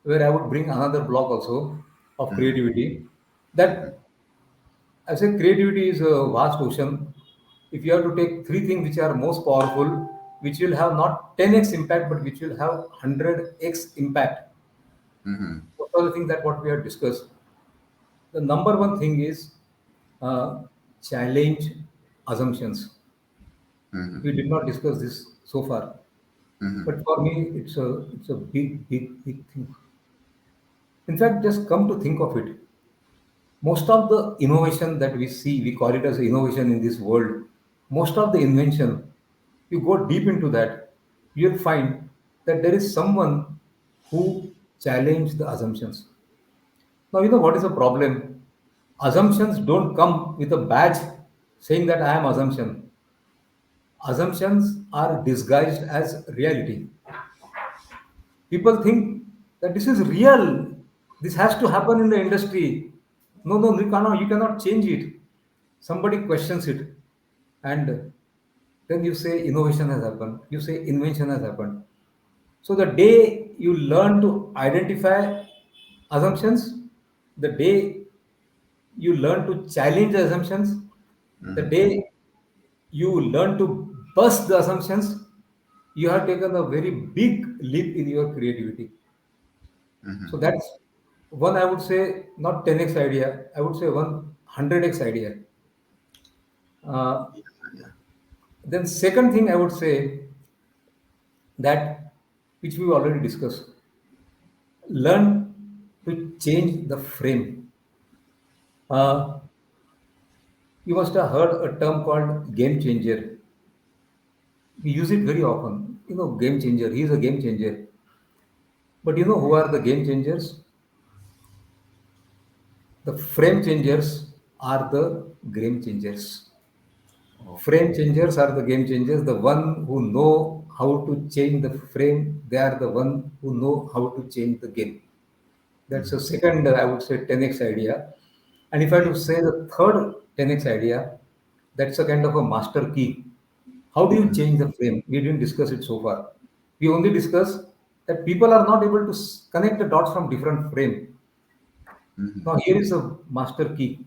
where I would bring another block also of Mhm. creativity. That I say creativity is a vast ocean. If you have to take three things which are most powerful, which will have not 10x impact, but which will have 100x impact. Mhm. What are the things that what we have discussed? The number one thing is uh, challenge assumptions. Mhm. We did not discuss this so far, Mhm. but for me, it's a big thing. In fact, just come to think of it, most of the innovation that we see, we call it as innovation in this world. Most of the invention, you go deep into that, you'll find that there is someone who challenged the assumptions. Now, you know what is the problem? Assumptions don't come with a badge saying that I am assumption. Assumptions are disguised as reality. People think that this is real. This has to happen in the industry. No, you cannot change it. Somebody questions it. And then you say innovation has happened. You say invention has happened. So the day you learn to identify assumptions, the day you learn to challenge the assumptions, the Mhm. day you learn to bust the assumptions, you have taken a very big leap in your creativity. So Mhm. that's one I would say not 10x idea. I would say 100x idea. Uh, Yeah. then second thing I would say that which we already discussed. Learn to change the frame. Uh, you must have heard a term called game changer. We use it very often. Game changer. He is a game changer. But you know who are the game changers? The frame changers are the game changers. Frame Okay. changers are the game changers. The one who know how to change the frame, they are the one who know how to change the game. That's a Mhm. second, I would say, 10x idea. And if I had to Right. say the third 10x idea, that's a kind of a master key. How do you Mhm. change the frame? We didn't discuss it so far. We only discussed that people are not able to connect the dots from different frame. Mhm. Now here is a master key.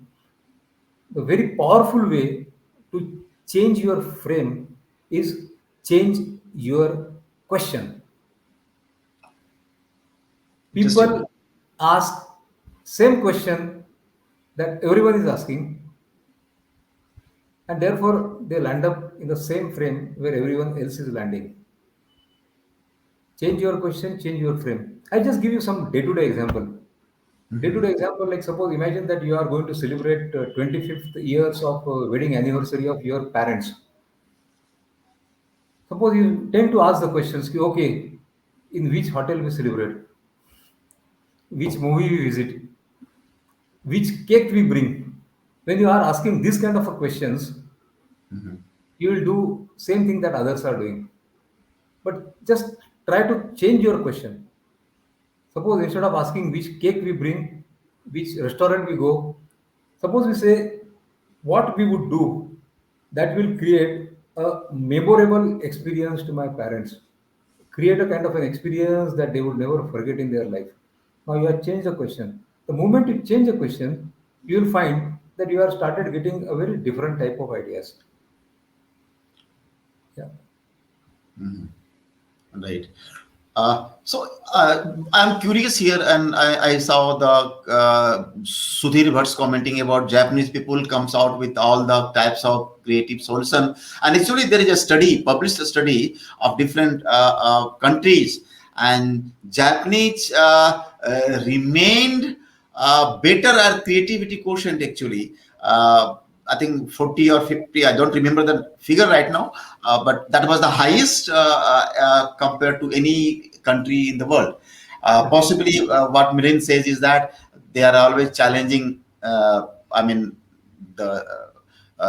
The very powerful way to change your frame is change your question. Interesting. People ask same question that everyone is asking, and therefore they land up in the same frame where everyone else is landing. Change your question, change your frame. I just give you some day-to-day example. Mhm. Day-to-day example, like suppose imagine that you are going to celebrate 25th years of wedding anniversary of your parents. Suppose you tend to ask the questions, ki, okay, in which hotel we celebrate, which movie we visit, which cake we bring. When you are asking this kind of a questions, Mhm. you will do same thing that others are doing. But just try to change your question. Suppose instead of asking which cake we bring, which restaurant we go, suppose we say what we would do that will create a memorable experience to my parents. Create a kind of an experience that they would never forget in their life. Now you have changed the question. The moment you change the question, you will find that you are started getting a very different type of ideas. Yeah. Mhm. Right. I'm curious here, and I saw the Sudhir Bhatt's commenting about Japanese people comes out with all the types of creative solution, and actually there is a study, published a study of different countries, and Japanese remained better at creativity quotient actually. I think 40 or 50, I don't remember the figure right now, but that was the highest compared to any country in the world. Yeah. Possibly, what Mirin says is that they are always challenging, I mean, the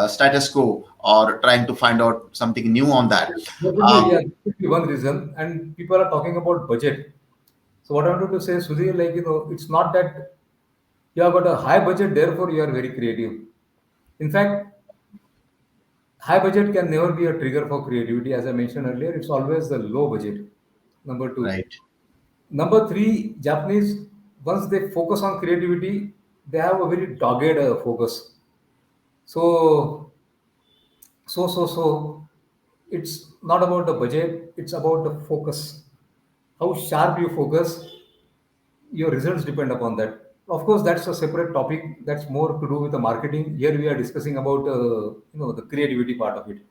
status quo or trying to find out something new on that. Definitely, Uh, yeah, that could be one reason. And people are talking about budget. So what I wanted to say, Sudhir, like it's not that you have got a high budget, therefore you are very creative. In fact, high budget can never be a trigger for creativity. As I mentioned earlier, it's always the low budget. Number two. right. Number three, Japanese, once they focus on creativity, they have a very dogged focus. So, so, it's not about the budget, it's about the focus. How sharp you focus, your results depend upon that. Of course, that's a separate topic. That's more to do with the marketing. Here we are discussing about the creativity part of it.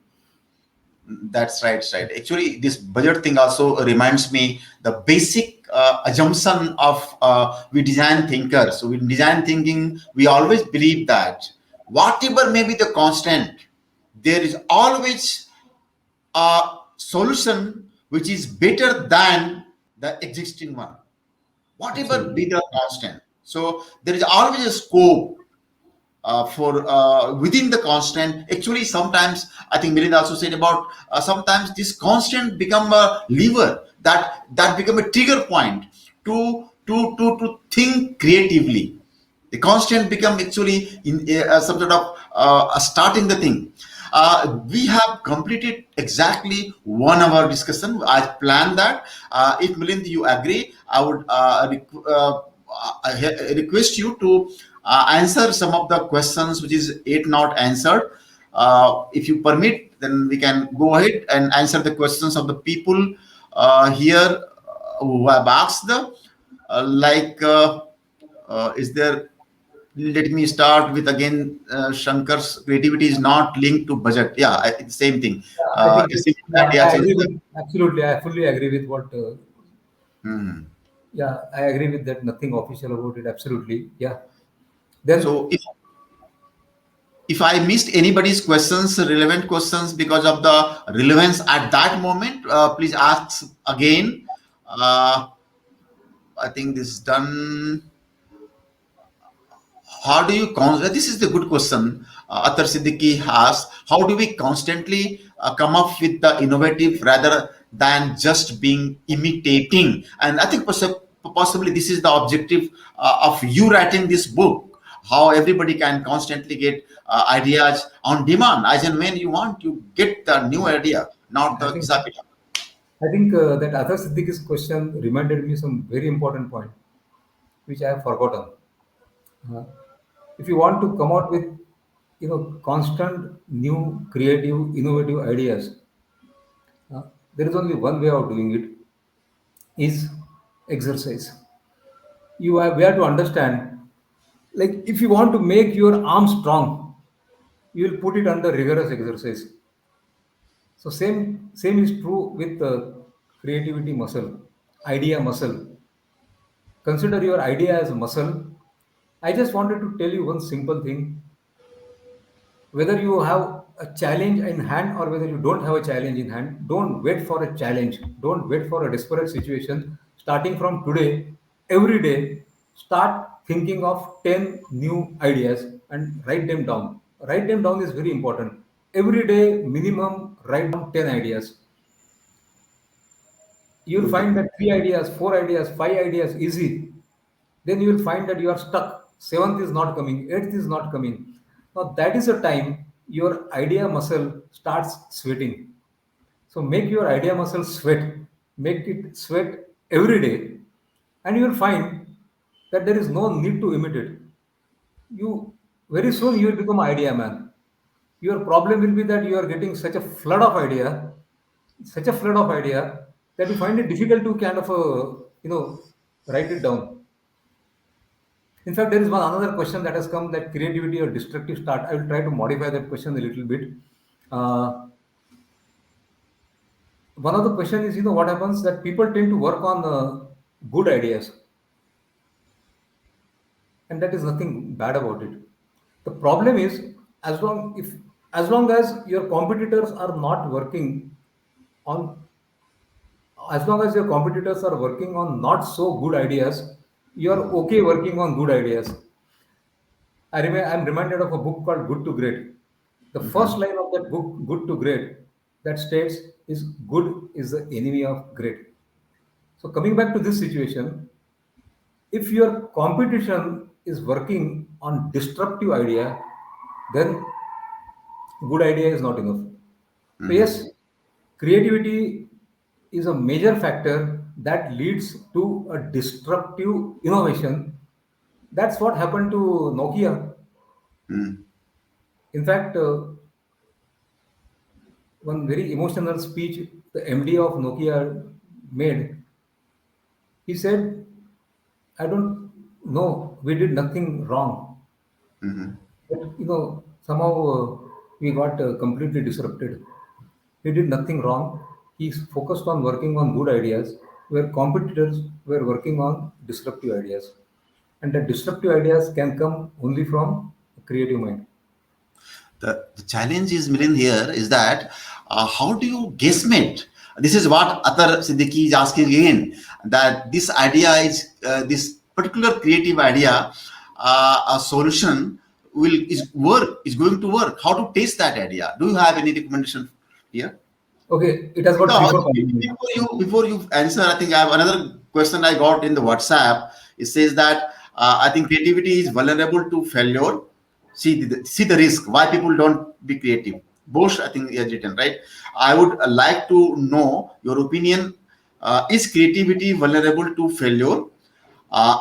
That's right, right. Actually, this budget thing also reminds me the basic assumption of we design thinkers. So, in design thinking, we always believe that whatever may be the constant, there is always a solution which is better than the existing one, whatever Absolutely. be the constant. So, there is always a scope for within the constant. Actually, sometimes I think Mirin also said about sometimes this constant become a lever that become a trigger point to think creatively. The constant become actually in some sort of starting the thing. We have completed exactly 1 hour discussion. I planned that. If Milind, you agree, I would request you to answer some of the questions which is yet not answered. If you permit, then we can go ahead and answer the questions of the people here who have asked the like. Is there? let me start with again. Shankar's creativity is not linked to budget. Yeah, it's same thing. I think A it's, simple yeah, idea. I So, agree with, absolutely. I fully agree with what, Mhm. yeah, I agree with that. Nothing official about it. Absolutely. Yeah. Then, So if I missed anybody's questions, relevant questions because of the relevance at that moment, please ask again. Uh, I think this is done. How do you this is the good question Atar Siddiqui has. How do we constantly come up with the innovative rather than just being imitating? And I think possibly this is the objective of you writing this book. How everybody can constantly get ideas on demand, as and when you want, you get the new idea, not I the think example. I think that Athar Siddiqui's question reminded me some very important point, which I have forgotten. Uh, if you want to come out with, constant new, creative, innovative ideas, there is only one way of doing it: is exercise. We have to understand, like if you want to make your arm strong, you will put it under rigorous exercise. So same is true with creativity muscle, idea muscle. Consider your idea as a muscle. I just wanted to tell you one simple thing: whether you have a challenge in hand or whether you don't have a challenge in hand, don't wait for a challenge. Don't wait for a desperate situation. Starting from today, every day, start thinking of 10 new ideas and write them down. Write them down is very important. Every day, minimum, write down 10 ideas. You'll find Beautiful. that 3 ideas, 4 ideas, 5 ideas easy. Then you will find that you are stuck. Seventh is not coming, eighth is not coming. Now that is a time your idea muscle starts sweating. So make your idea muscle sweat, make it sweat every day, and you will find that there is no need to imitate. You very soon you will become idea man. Your problem will be that you are getting such a flood of idea that you find it difficult to kind of write it down. In fact, there is one another question that has come, that creativity or destructive start. I will try to modify that question a little bit. Uh, One of the question is, what happens that people tend to work on good ideas, and that is nothing bad about it. The problem is, as long if as long as your competitors are not working on as long as your competitors are working on not so good ideas, you are okay working on good ideas. I'm reminded of a book called Good to Great. The first line of that book, Good to Great, that states is good is the enemy of great. So coming back to this situation, if your competition is working on destructive idea, then good idea is not enough. So yes, creativity is a major factor that leads to a destructive innovation. That's what happened to Nokia. In fact, one very emotional speech the MD of Nokia made. He said, "I don't know, we did nothing wrong, but somehow we got completely disrupted. He did nothing wrong. He focused on working on good ideas, where competitors were working on disruptive ideas, and the disruptive ideas can come only from a creative mind." The challenge is, Milind, here is that how do you guessmate? This is what Atar Siddiqui is asking again. That this idea is this particular creative idea, a solution is going to work. How to test that idea? Do you have any recommendation here? Okay, it has got three, No, four components. before you answer, I think I have another question I got in the WhatsApp. It says that I think creativity is vulnerable to failure. See the risk. Why people don't be creative? Bosch, I think, has written, right. I would like to know your opinion. Is creativity vulnerable to failure?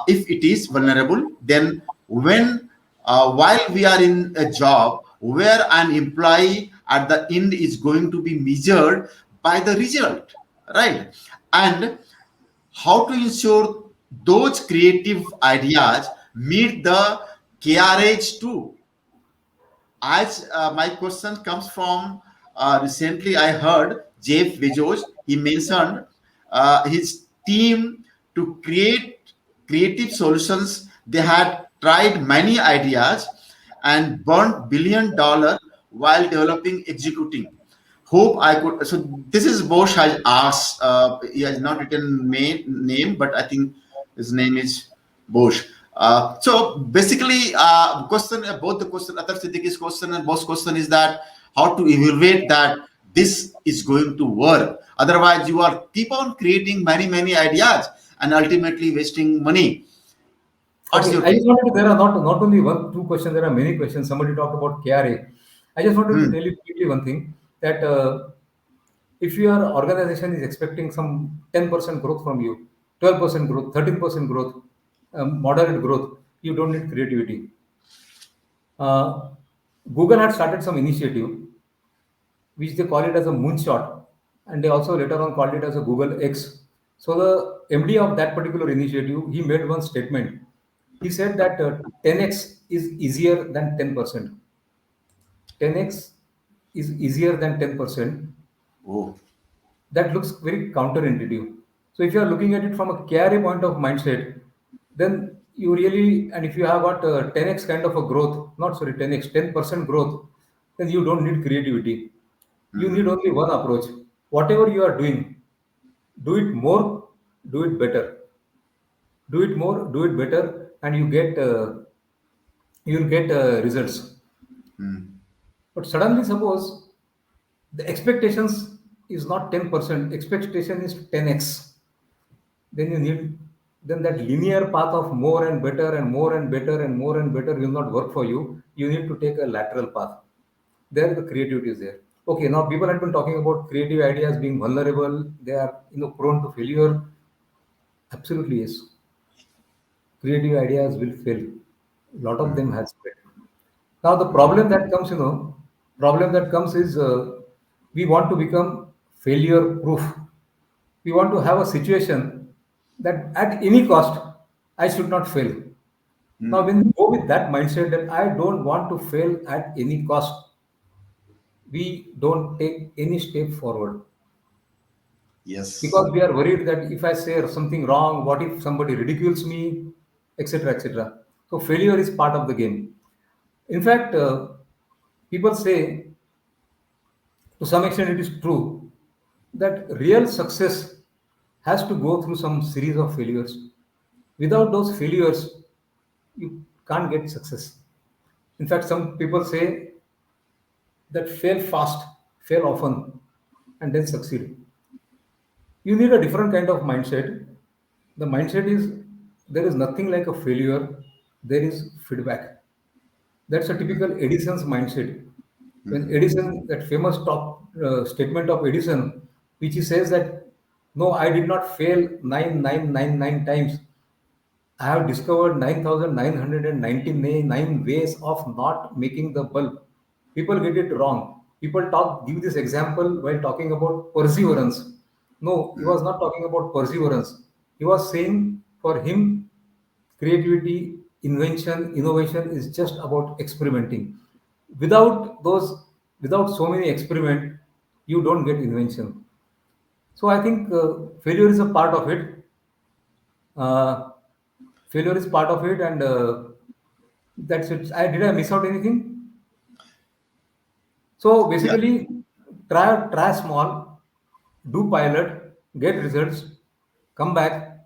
If it is vulnerable, then when while we are in a job where an employee at the end is going to be measured by the result, right? And how to ensure those creative ideas meet the KRH too. As my question comes from recently, I heard Jeff Bezos. He mentioned his team to create creative solutions. They had tried many ideas and burned $1 billion while developing, executing. Hope I could. So this is Bosch has asked. He has not written name, but I think his name is Bosch. So basically, question both the question, Atar Siddiqui's question and Bosch's question is that how to evaluate that this is going to work. Otherwise, you are keep on creating many ideas and ultimately wasting money. What's Okay, your I take? just wanted to, there are not only one, two questions, there are many questions. Somebody talked about KRA. I just wanted to Hmm. tell you quickly one thing that if your organization is expecting some 10% growth from you, 12% growth, 13% growth, moderate growth, you don't need creativity. Uh, Google had started some initiative which they call it as a moonshot, and they also later on called it as a Google X. So the MD of that particular initiative, he made one statement. He said that 10x is easier than 10%. 10x is easier than 10%. Oh. That looks very counterintuitive. So if you are looking at it from a carry point of mindset, then you really, and if you have got a 10x kind of a growth, not sorry, 10x, 10% growth, then you don't need creativity. You need only one approach. Whatever you are doing, do it more, do it better. Do it more, do it better, and you'll get results. But suddenly, suppose the expectations is not 10%, expectation is 10x, then you need, then that linear path of more and better and more and better and more and better will not work for you. You need to take a lateral path. There the creativity is there. Okay, now people have been talking about creative ideas being vulnerable, they are prone to failure. Absolutely yes. Creative ideas will fail. A lot of them has failed. Now the problem that comes, problem that comes is we want to become failure proof. We want to have a situation that at any cost I should not fail. Now when we go with that mindset that I don't want to fail at any cost, we don't take any step forward Yes. because we are worried that if I say something wrong, what if somebody ridicules me, etc., etc. So failure is part of the game. In fact, people say to some extent it is true that real success has to go through some series of failures. Without those failures, you can't get success. In fact, some people say that fail fast, fail often, and then succeed. You need a different kind of mindset. The mindset is there is nothing like a failure, there is feedback. That's a typical Edison's mindset. When Edison, that famous top statement of Edison, which he says that no, I did not fail 9999 times. I have discovered 9,999 ways of not making the bulb. People get it wrong. People give this example while talking about perseverance. No, he was not talking about perseverance. He was saying for him, creativity, invention, innovation is just about experimenting. Without those, without so many experiment, you don't get invention. So I think failure is a part of it. Uh, Failure is part of it, and that's it. Did I miss out anything? So Yeah. basically, try small, do pilot, get results, come back.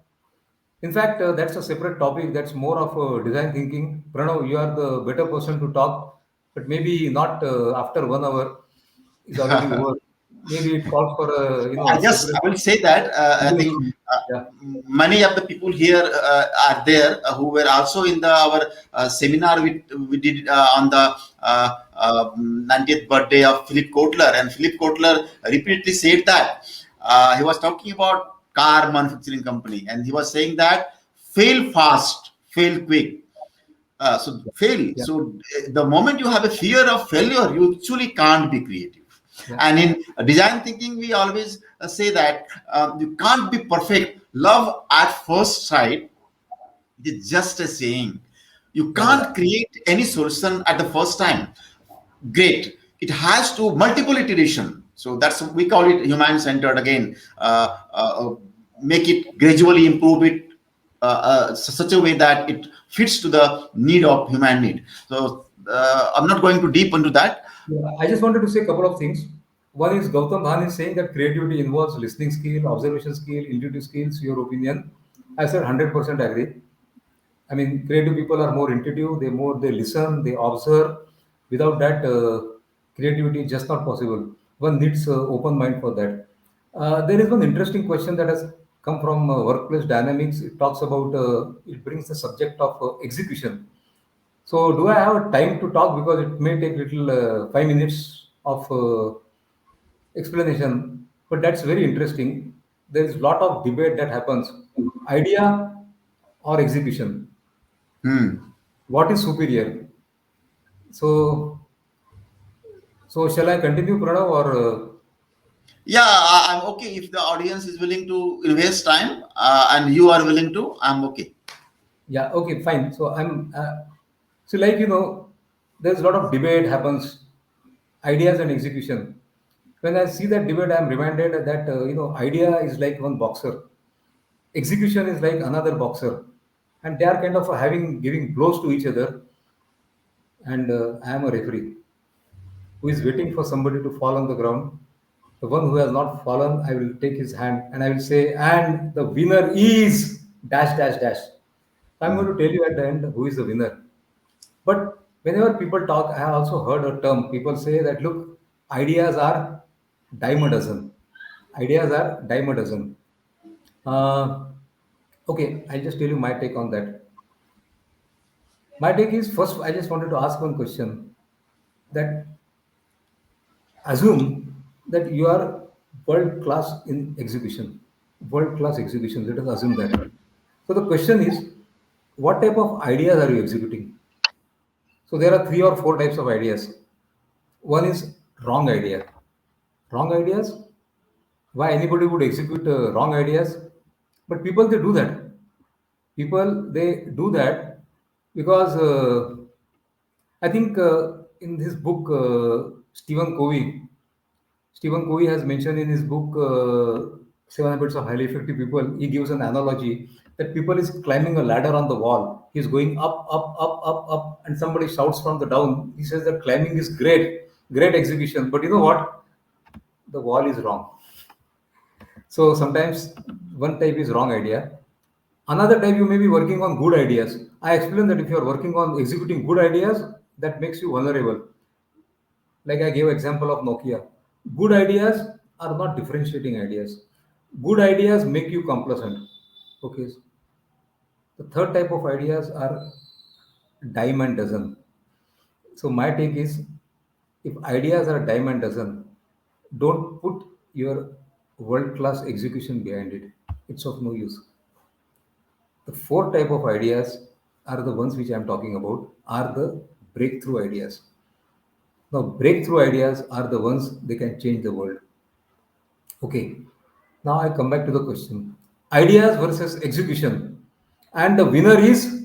In fact, that's a separate topic. That's more of design thinking. Pranav, you are the better person to talk, but maybe not after 1 hour is already over. Maybe it calls for a I a just I separate will say that I think continuation. Yeah. many of the people here are there who were also in our seminar we did on the 90th birthday of Philip Kotler, and Philip Kotler repeatedly said that he was talking about car manufacturing company, and he was saying that fail fast, fail quick. So fail. Yeah. So the moment you have a fear of failure, you actually can't be creative. Yeah. And in design thinking, we always say that you can't be perfect. Love at first sight is just a saying. You Yeah, yeah. can't create any solution at the first time. Great. It has to multiple iteration. So that's we call it human centered again. Make it gradually improve it such a way that it fits to the need of human need. So I'm not going to deep into that. Yeah, I just wanted to say a couple of things. One is Gautam Bhan is saying that creativity involves listening skill, observation skill, intuitive skills, your opinion. I said 100% agree. I mean, creative people are more intuitive. They listen, they observe. Without that, creativity is just not possible. One needs open mind for that. There is one interesting question that has come from workplace dynamics. It talks about it brings the subject of execution. So, do I have time to talk because it may take little 5 minutes of explanation? But that's very interesting. There is a lot of debate that happens. Idea or execution? Hmm. What is superior? So, so shall I continue, Pranav, or Yeah, I'm okay if the audience is willing to invest time and you are willing to. I'm okay. yeah, okay, fine. So so like there's a lot of debate happens, ideas and execution. When I see that debate, I'm reminded that idea is like one boxer, execution is like another boxer, and they are kind of having giving blows to each other. And I am a referee who is waiting for somebody to fall on the ground. The one who has not fallen, I will take his hand and I will say, and the winner is dash dash dash. So I'm going to tell you at the end who is the winner. But whenever people talk, I have also heard a term. People say that look, ideas are dime a dozen. Ideas are dime a dozen. Uh, okay, I'll just tell you my take on that. My take is first, I just wanted to ask one question that assume that you are world class in execution. World class execution, let us assume that. So the question is, what type of ideas are you executing? So there are three or four types of ideas. One is wrong idea. Wrong ideas, why anybody would execute wrong ideas? But people, they do that. People, they do that because I think in his book, Stephen Covey has mentioned in his book, Seven Habits of Highly Effective People, he gives an analogy that people is climbing a ladder on the wall. He's going up, up, up, up, up, and somebody shouts from the down. He says that climbing is great, great execution. But you know what? The wall is wrong. So sometimes one type is wrong idea. Another type you may be working on good ideas. I explained that if you are working on executing good ideas, that makes you vulnerable. Like I gave example of Nokia. Good ideas are not differentiating ideas. Good ideas make you complacent. Okay. The third type of ideas are dime and dozen. So my take is if ideas are dime and dozen, don't put your world class execution behind it. It's of no use. The four type of ideas are the ones which I'm talking about are the breakthrough ideas. Now breakthrough ideas are the ones they can change the world. Okay. Now I come back to the question. Ideas versus execution. And the winner is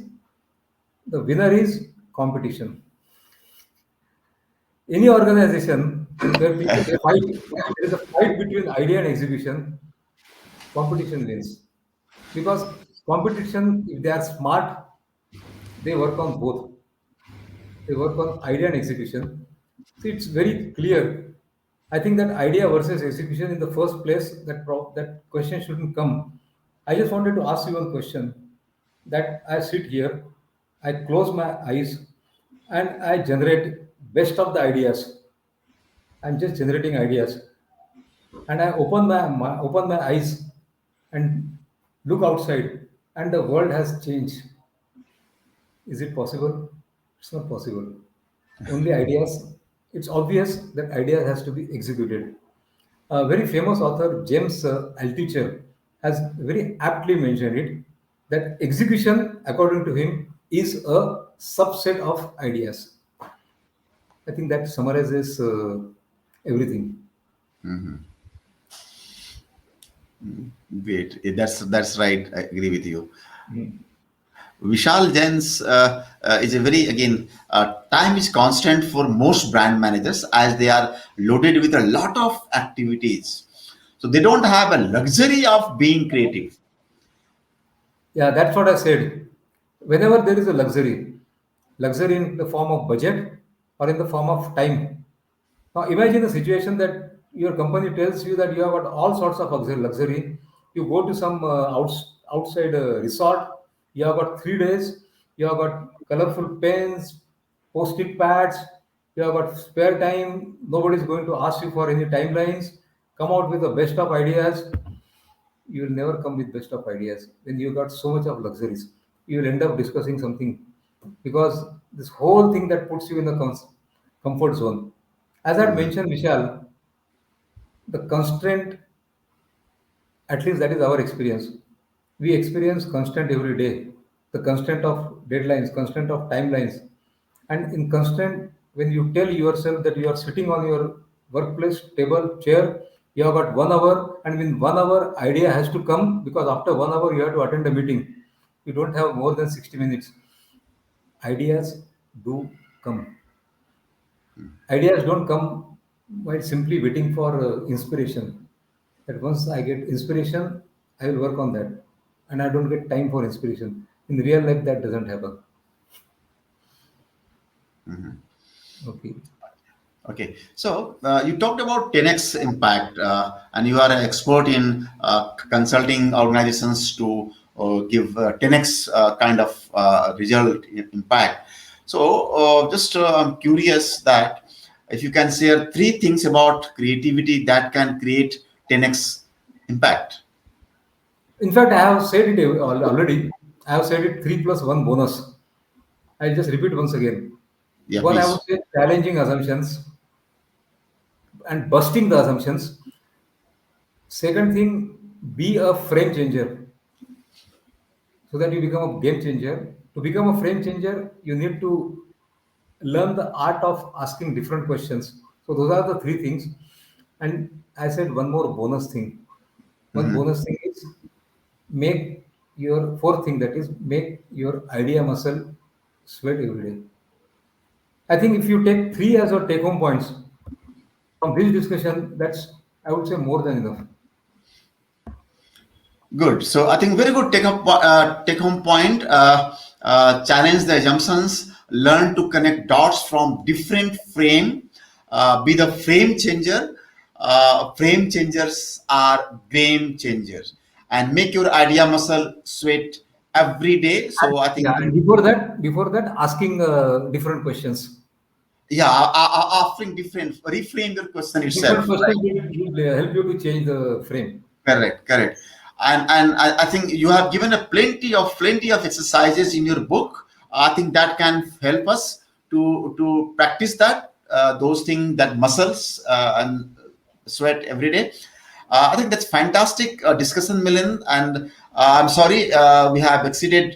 competition. Any organization where people fight, there is a fight between idea and execution, competition wins. Because competition, if they are smart, they work on both. They work on idea and execution. See, it's very clear. I think that idea versus execution in the first place, that question shouldn't come. I just wanted to ask you one question. That I sit here, I close my eyes, and I generate best of the ideas. I'm just generating ideas, and I open my eyes and look outside, and the world has changed. Is it possible? It's not possible. Only ideas. It's obvious that ideas has to be executed. A very famous author, James Altucher, has very aptly mentioned it that execution, according to him, is a subset of ideas. I think that summarizes everything. Great. That's right. I agree with you. Vishal Jain's is a very, again, time is constant for most brand managers as they are loaded with a lot of activities. So they don't have a luxury of being creative. Yeah, that's what I said. Whenever there is a luxury in the form of budget or in the form of time. Now imagine a situation that your company tells you that you have got all sorts of luxury. You go to some outside resort. You have got 3 days. You have got colorful pens, post-it pads. You have got spare time. Nobody is going to ask you for any timelines. Come out with the best of ideas. You will never come with best of ideas when you got so much of luxuries. You will end up discussing something because this whole thing that puts you in the comfort zone. As I had Mhm. mentioned, Vishal, the constraint, at least that is our experience. We experience constraint every day. The constraint of deadlines, constraint of timelines. And in constraint, when you tell yourself that you are sitting on your workplace table, chair, you have got 1 hour, and in 1 hour, idea has to come because after 1 hour, you have to attend a meeting. You don't have more than 60 minutes. Ideas do come. Ideas don't come while simply waiting for inspiration. That once I get inspiration, I will work on that, and I don't get time for inspiration. In real life, that doesn't happen. Okay. Okay, so you talked about 10x impact, and you are an expert in consulting organizations to give 10x kind of result impact. So, just I'm curious that if you can share three things about creativity that can create 10x impact. In fact, I have said it already. I have said it 3 plus 1 bonus. I'll just repeat once again. Yeah, One, I would please. say challenging assumptions and busting the assumptions. Second thing, be a frame changer so that you become a game changer. To become a frame changer, you need to learn the art of asking different questions. So those are the three things. And I said one more bonus thing. One Mhm. bonus thing is make your fourth thing, that is make your idea muscle sweat every day. I think if you take three as your take home points from this discussion, that's, I would say, more than enough. Good. So I think very good take home point. Challenge the assumptions. Learn to connect dots from different frame. Be the frame changer. Frame changers are game changers, and make your idea muscle sweat every day. So I Yeah, think and before that, asking different questions. yeah, offering different reframe your question Different itself. questions will help you to change the frame. Correct, correct. And I think you have given a plenty of exercises in your book. I think that can help us to practice that those things, that muscles and sweat every day. I think that's fantastic discussion, Milan. And I'm sorry we have exceeded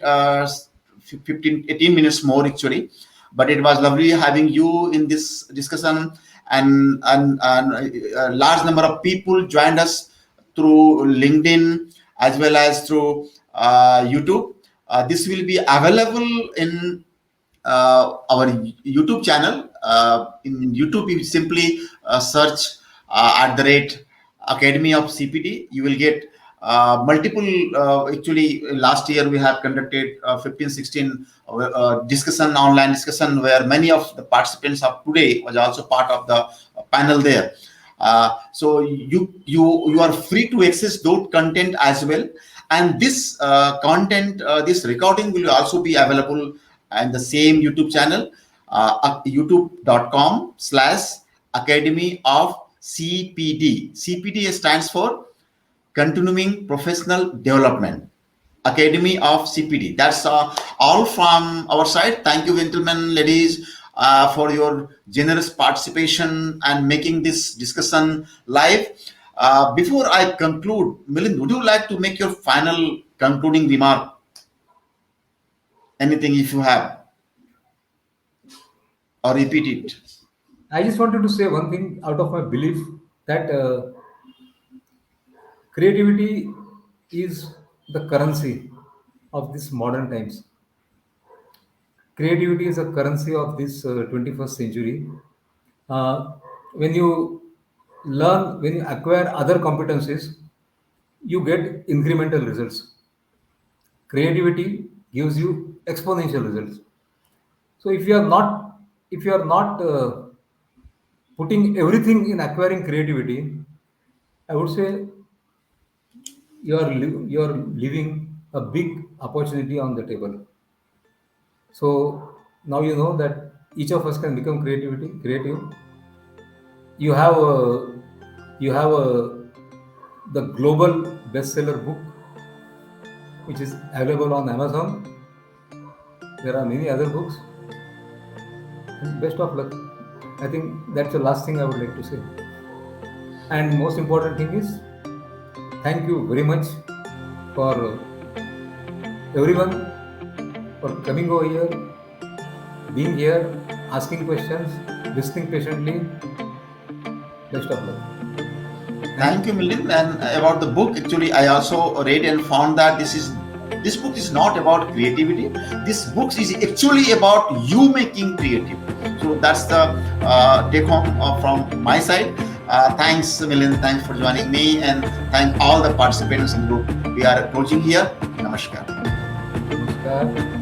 15, 18 minutes more actually, but it was lovely having you in this discussion, and a large number of people joined us through LinkedIn as well as through YouTube. This will be available in our YouTube channel. In YouTube, you simply search at the rate Academy of CPD. You will get multiple. Actually, last year we have conducted 15, 16 discussion, online discussion, where many of the participants of today was also part of the panel there. So you are free to access those content as well, and this content, this recording will also be available and the same YouTube channel, youtube.com/Academy of CPD. CPD stands for Continuing Professional Development. Academy of CPD. That's all from our side. Thank you, gentlemen, ladies, for your generous participation and making this discussion live. Before I conclude, Milind, would you like to make your final concluding remark? Anything if you have, or repeat it? I just wanted to say one thing out of my belief that creativity is the currency of these modern times. creativity is a currency of this 21st century. Uh, when you when you acquire other competencies, you get incremental results. Creativity gives you exponential results. So if you are not putting everything in acquiring creativity, I would say you are leaving a big opportunity on the table. So now you know that each of us can become creative. You have the global bestseller book, which is available on Amazon. There are many other books. And best of luck. I think that's the last thing I would like to say. And most important thing is, thank you very much for everyone for coming over here, being here, asking questions, listening patiently. Best of luck. Thank you, Milind. And about the book, actually, I also read and found that this book is not about creativity. This book is actually about you making creative. So that's the take home from my side. Thanks, Milind. Thanks for joining me, and thank all the participants in the group. We are approaching here. Namaskar. Namaskar.